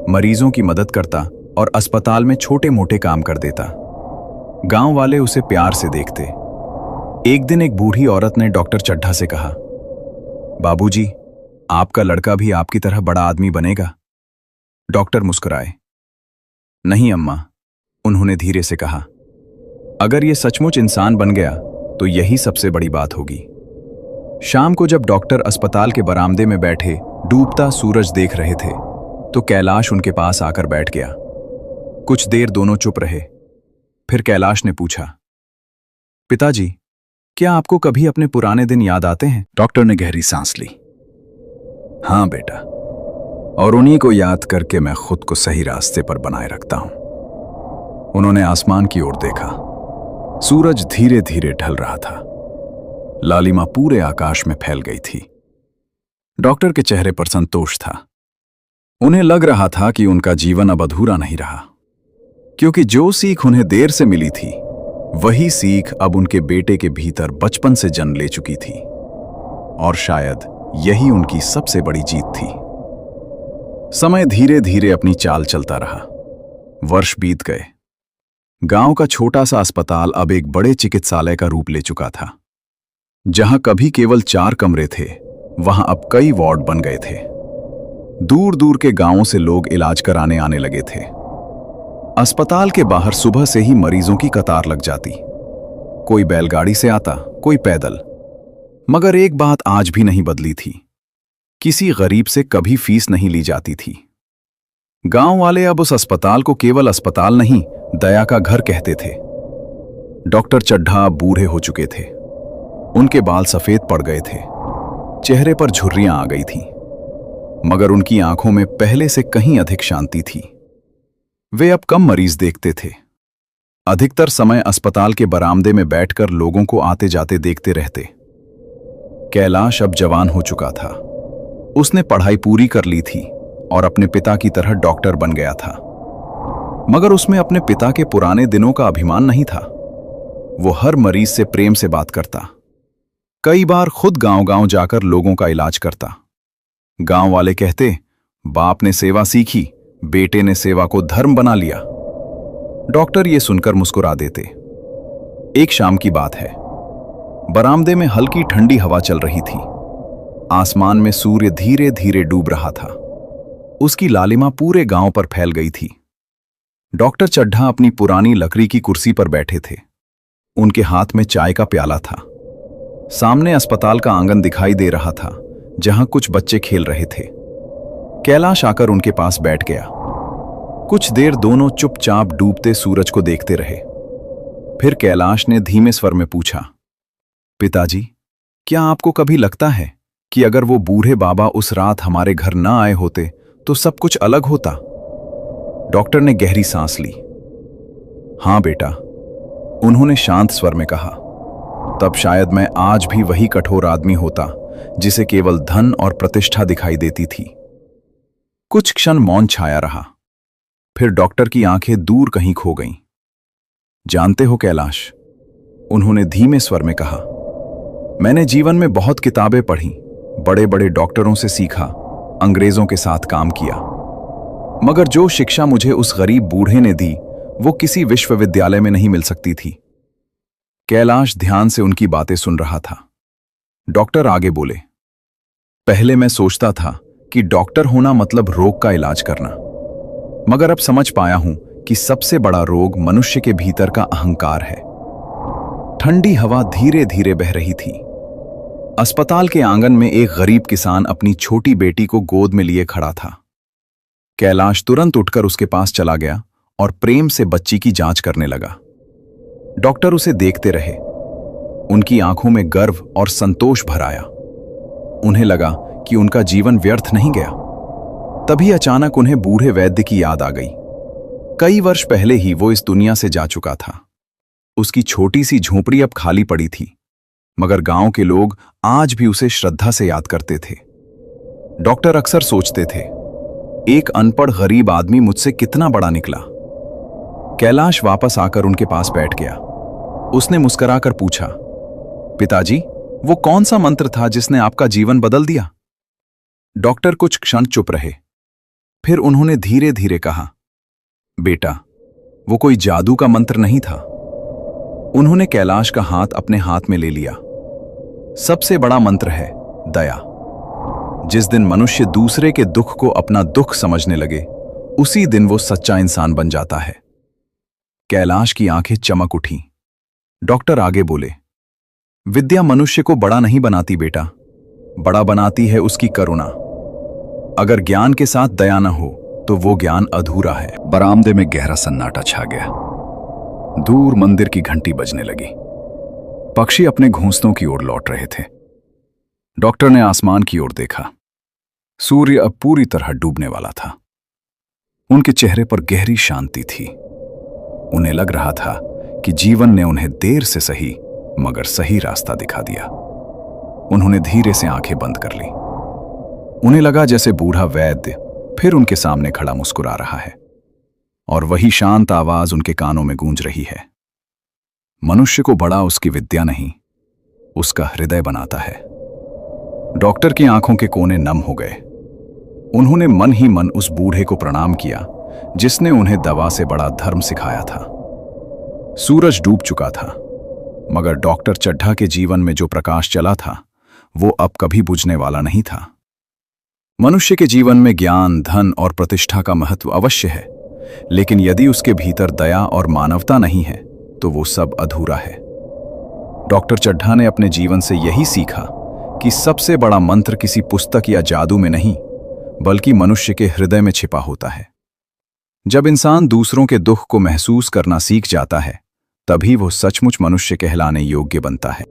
मरीजों की मदद करता और अस्पताल में छोटे मोटे काम कर देता। गांव वाले उसे प्यार से देखते। एक दिन एक बूढ़ी औरत ने डॉक्टर चड्ढा से कहा, बाबूजी, आपका लड़का भी आपकी तरह बड़ा आदमी बनेगा। डॉक्टर मुस्कुराए, नहीं अम्मा, उन्होंने धीरे से कहा, अगर ये सचमुच इंसान बन गया तो यही सबसे बड़ी बात होगी। शाम को जब डॉक्टर अस्पताल के बरामदे में बैठे डूबता सूरज देख रहे थे तो कैलाश उनके पास आकर बैठ गया। कुछ देर दोनों चुप रहे। फिर कैलाश ने पूछा, पिताजी, क्या आपको कभी अपने पुराने दिन याद आते हैं? डॉक्टर ने गहरी सांस ली। हां बेटा, और उन्हीं को याद करके मैं खुद को सही रास्ते पर बनाए रखता हूं। उन्होंने आसमान की ओर देखा। सूरज धीरे धीरे ढल रहा था। लालिमा पूरे आकाश में फैल गई थी। डॉक्टर के चेहरे पर संतोष था। उन्हें लग रहा था कि उनका जीवन अब अधूरा नहीं रहा, क्योंकि जो सीख उन्हें देर से मिली थी वही सीख अब उनके बेटे के भीतर बचपन से जन्म ले चुकी थी, और शायद यही उनकी सबसे बड़ी जीत थी। समय धीरे धीरे अपनी चाल चलता रहा। वर्ष बीत गए। गांव का छोटा सा अस्पताल अब एक बड़े चिकित्सालय का रूप ले चुका था। जहां कभी केवल 4 कमरे थे, वहां अब कई वार्ड बन गए थे। दूर दूर के गांवों से लोग इलाज कराने आने लगे थे। अस्पताल के बाहर सुबह से ही मरीजों की कतार लग जाती। कोई बैलगाड़ी से आता, कोई पैदल। मगर एक बात आज भी नहीं बदली थी, किसी गरीब से कभी फीस नहीं ली जाती थी। गांव वाले अब उस अस्पताल को केवल अस्पताल नहीं, दया का घर कहते थे। डॉक्टर चड्ढा अब बूढ़े हो चुके थे। उनके बाल सफेद पड़ गए थे, चेहरे पर झुर्रियां आ गई थीं, मगर उनकी आंखों में पहले से कहीं अधिक शांति थी। वे अब कम मरीज देखते थे। अधिकतर समय अस्पताल के बरामदे में बैठकर लोगों को आते जाते देखते रहते। कैलाश अब जवान हो चुका था। उसने पढ़ाई पूरी कर ली थी और अपने पिता की तरह डॉक्टर बन गया था। मगर उसमें अपने पिता के पुराने दिनों का अभिमान नहीं था। वो हर मरीज से प्रेम से बात करता। कई बार खुद गांव-गांव जाकर लोगों का इलाज करता। गांव वाले कहते, बाप ने सेवा सीखी, बेटे ने सेवा को धर्म बना लिया। डॉक्टर ये सुनकर मुस्कुरा देते। एक शाम की बात है। बरामदे में हल्की ठंडी हवा चल रही थी। आसमान में सूर्य धीरे धीरे डूब रहा था। उसकी लालिमा पूरे गांव पर फैल गई थी। डॉक्टर चड्ढा अपनी पुरानी लकड़ी की कुर्सी पर बैठे थे। उनके हाथ में चाय का प्याला था। सामने अस्पताल का आंगन दिखाई दे रहा था, जहां कुछ बच्चे खेल रहे थे। कैलाश आकर उनके पास बैठ गया। कुछ देर दोनों चुपचाप डूबते सूरज को देखते रहे। फिर कैलाश ने धीमे स्वर में पूछा, पिताजी, क्या आपको कभी लगता है कि अगर वो बूढ़े बाबा उस रात हमारे घर न आए होते तो सब कुछ अलग होता? डॉक्टर ने गहरी सांस ली। हां बेटा, उन्होंने शांत स्वर में कहा, तब शायद मैं आज भी वही कठोर आदमी होता जिसे केवल धन और प्रतिष्ठा दिखाई देती थी। कुछ क्षण मौन छाया रहा, फिर डॉक्टर की आंखें दूर कहीं खो गईं। जानते हो कैलाश, उन्होंने धीमे स्वर में कहा, मैंने जीवन में बहुत किताबें पढ़ी, बड़े बड़े डॉक्टरों से सीखा, अंग्रेजों के साथ काम किया, मगर जो शिक्षा मुझे उस गरीब बूढ़े ने दी वो किसी विश्वविद्यालय में नहीं मिल सकती थी। कैलाश ध्यान से उनकी बातें सुन रहा था। डॉक्टर आगे बोले, पहले मैं सोचता था कि डॉक्टर होना मतलब रोग का इलाज करना, मगर अब समझ पाया हूं कि सबसे बड़ा रोग मनुष्य के भीतर का अहंकार है। ठंडी हवा धीरे धीरे बह रही थी। अस्पताल के आंगन में एक गरीब किसान अपनी छोटी बेटी को गोद में लिए खड़ा था। कैलाश तुरंत उठकर उसके पास चला गया और प्रेम से बच्ची की जांच करने लगा। डॉक्टर उसे देखते रहे। उनकी आंखों में गर्व और संतोष भर आया। उन्हें लगा कि उनका जीवन व्यर्थ नहीं गया। तभी अचानक उन्हें बूढ़े वैद्य की याद आ गई। कई वर्ष पहले ही वो इस दुनिया से जा चुका था। उसकी छोटी सी झोपड़ी अब खाली पड़ी थी, मगर गांव के लोग आज भी उसे श्रद्धा से याद करते थे। डॉक्टर अक्सर सोचते थे, एक अनपढ़ गरीब आदमी मुझसे कितना बड़ा निकला। कैलाश वापस आकर उनके पास बैठ गया। उसने मुस्कुराकर पूछा, पिताजी, वो कौन सा मंत्र था जिसने आपका जीवन बदल दिया? डॉक्टर कुछ क्षण चुप रहे। फिर उन्होंने धीरे धीरे कहा, बेटा, वो कोई जादू का मंत्र नहीं था। उन्होंने कैलाश का हाथ अपने हाथ में ले लिया। सबसे बड़ा मंत्र है दया। जिस दिन मनुष्य दूसरे के दुख को अपना दुख समझने लगे, उसी दिन वो सच्चा इंसान बन जाता है। कैलाश की आंखें चमक उठीं। डॉक्टर आगे बोले, विद्या मनुष्य को बड़ा नहीं बनाती बेटा, बड़ा बनाती है उसकी करुणा। अगर ज्ञान के साथ दया न हो तो वो ज्ञान अधूरा है। बरामदे में गहरा सन्नाटा छा गया। दूर मंदिर की घंटी बजने लगी। पक्षी अपने घोंसलों की ओर लौट रहे थे। डॉक्टर ने आसमान की ओर देखा। सूर्य अब पूरी तरह डूबने वाला था। उनके चेहरे पर गहरी शांति थी। उन्हें लग रहा था कि जीवन ने उन्हें देर से सही मगर सही रास्ता दिखा दिया। उन्होंने धीरे से आंखें बंद कर ली। उन्हें लगा जैसे बूढ़ा वैद्य फिर उनके सामने खड़ा मुस्कुरा रहा है, और वही शांत आवाज उनके कानों में गूंज रही है, मनुष्य को बड़ा उसकी विद्या नहीं, उसका हृदय बनाता है। डॉक्टर की आंखों के कोने नम हो गए। उन्होंने मन ही मन उस बूढ़े को प्रणाम किया जिसने उन्हें दवा से बड़ा धर्म सिखाया था। सूरज डूब चुका था, मगर डॉक्टर चड्ढा के जीवन में जो प्रकाश चला था वो अब कभी बुझने वाला नहीं था। मनुष्य के जीवन में ज्ञान, धन और प्रतिष्ठा का महत्व अवश्य है, लेकिन यदि उसके भीतर दया और मानवता नहीं है तो वो सब अधूरा है। डॉक्टर चड्ढा ने अपने जीवन से यही सीखा कि सबसे बड़ा मंत्र किसी पुस्तक या जादू में नहीं, बल्कि मनुष्य के हृदय में छिपा होता है। जब इंसान दूसरों के दुख को महसूस करना सीख जाता है, तभी वो सचमुच मनुष्य कहलाने योग्य बनता है।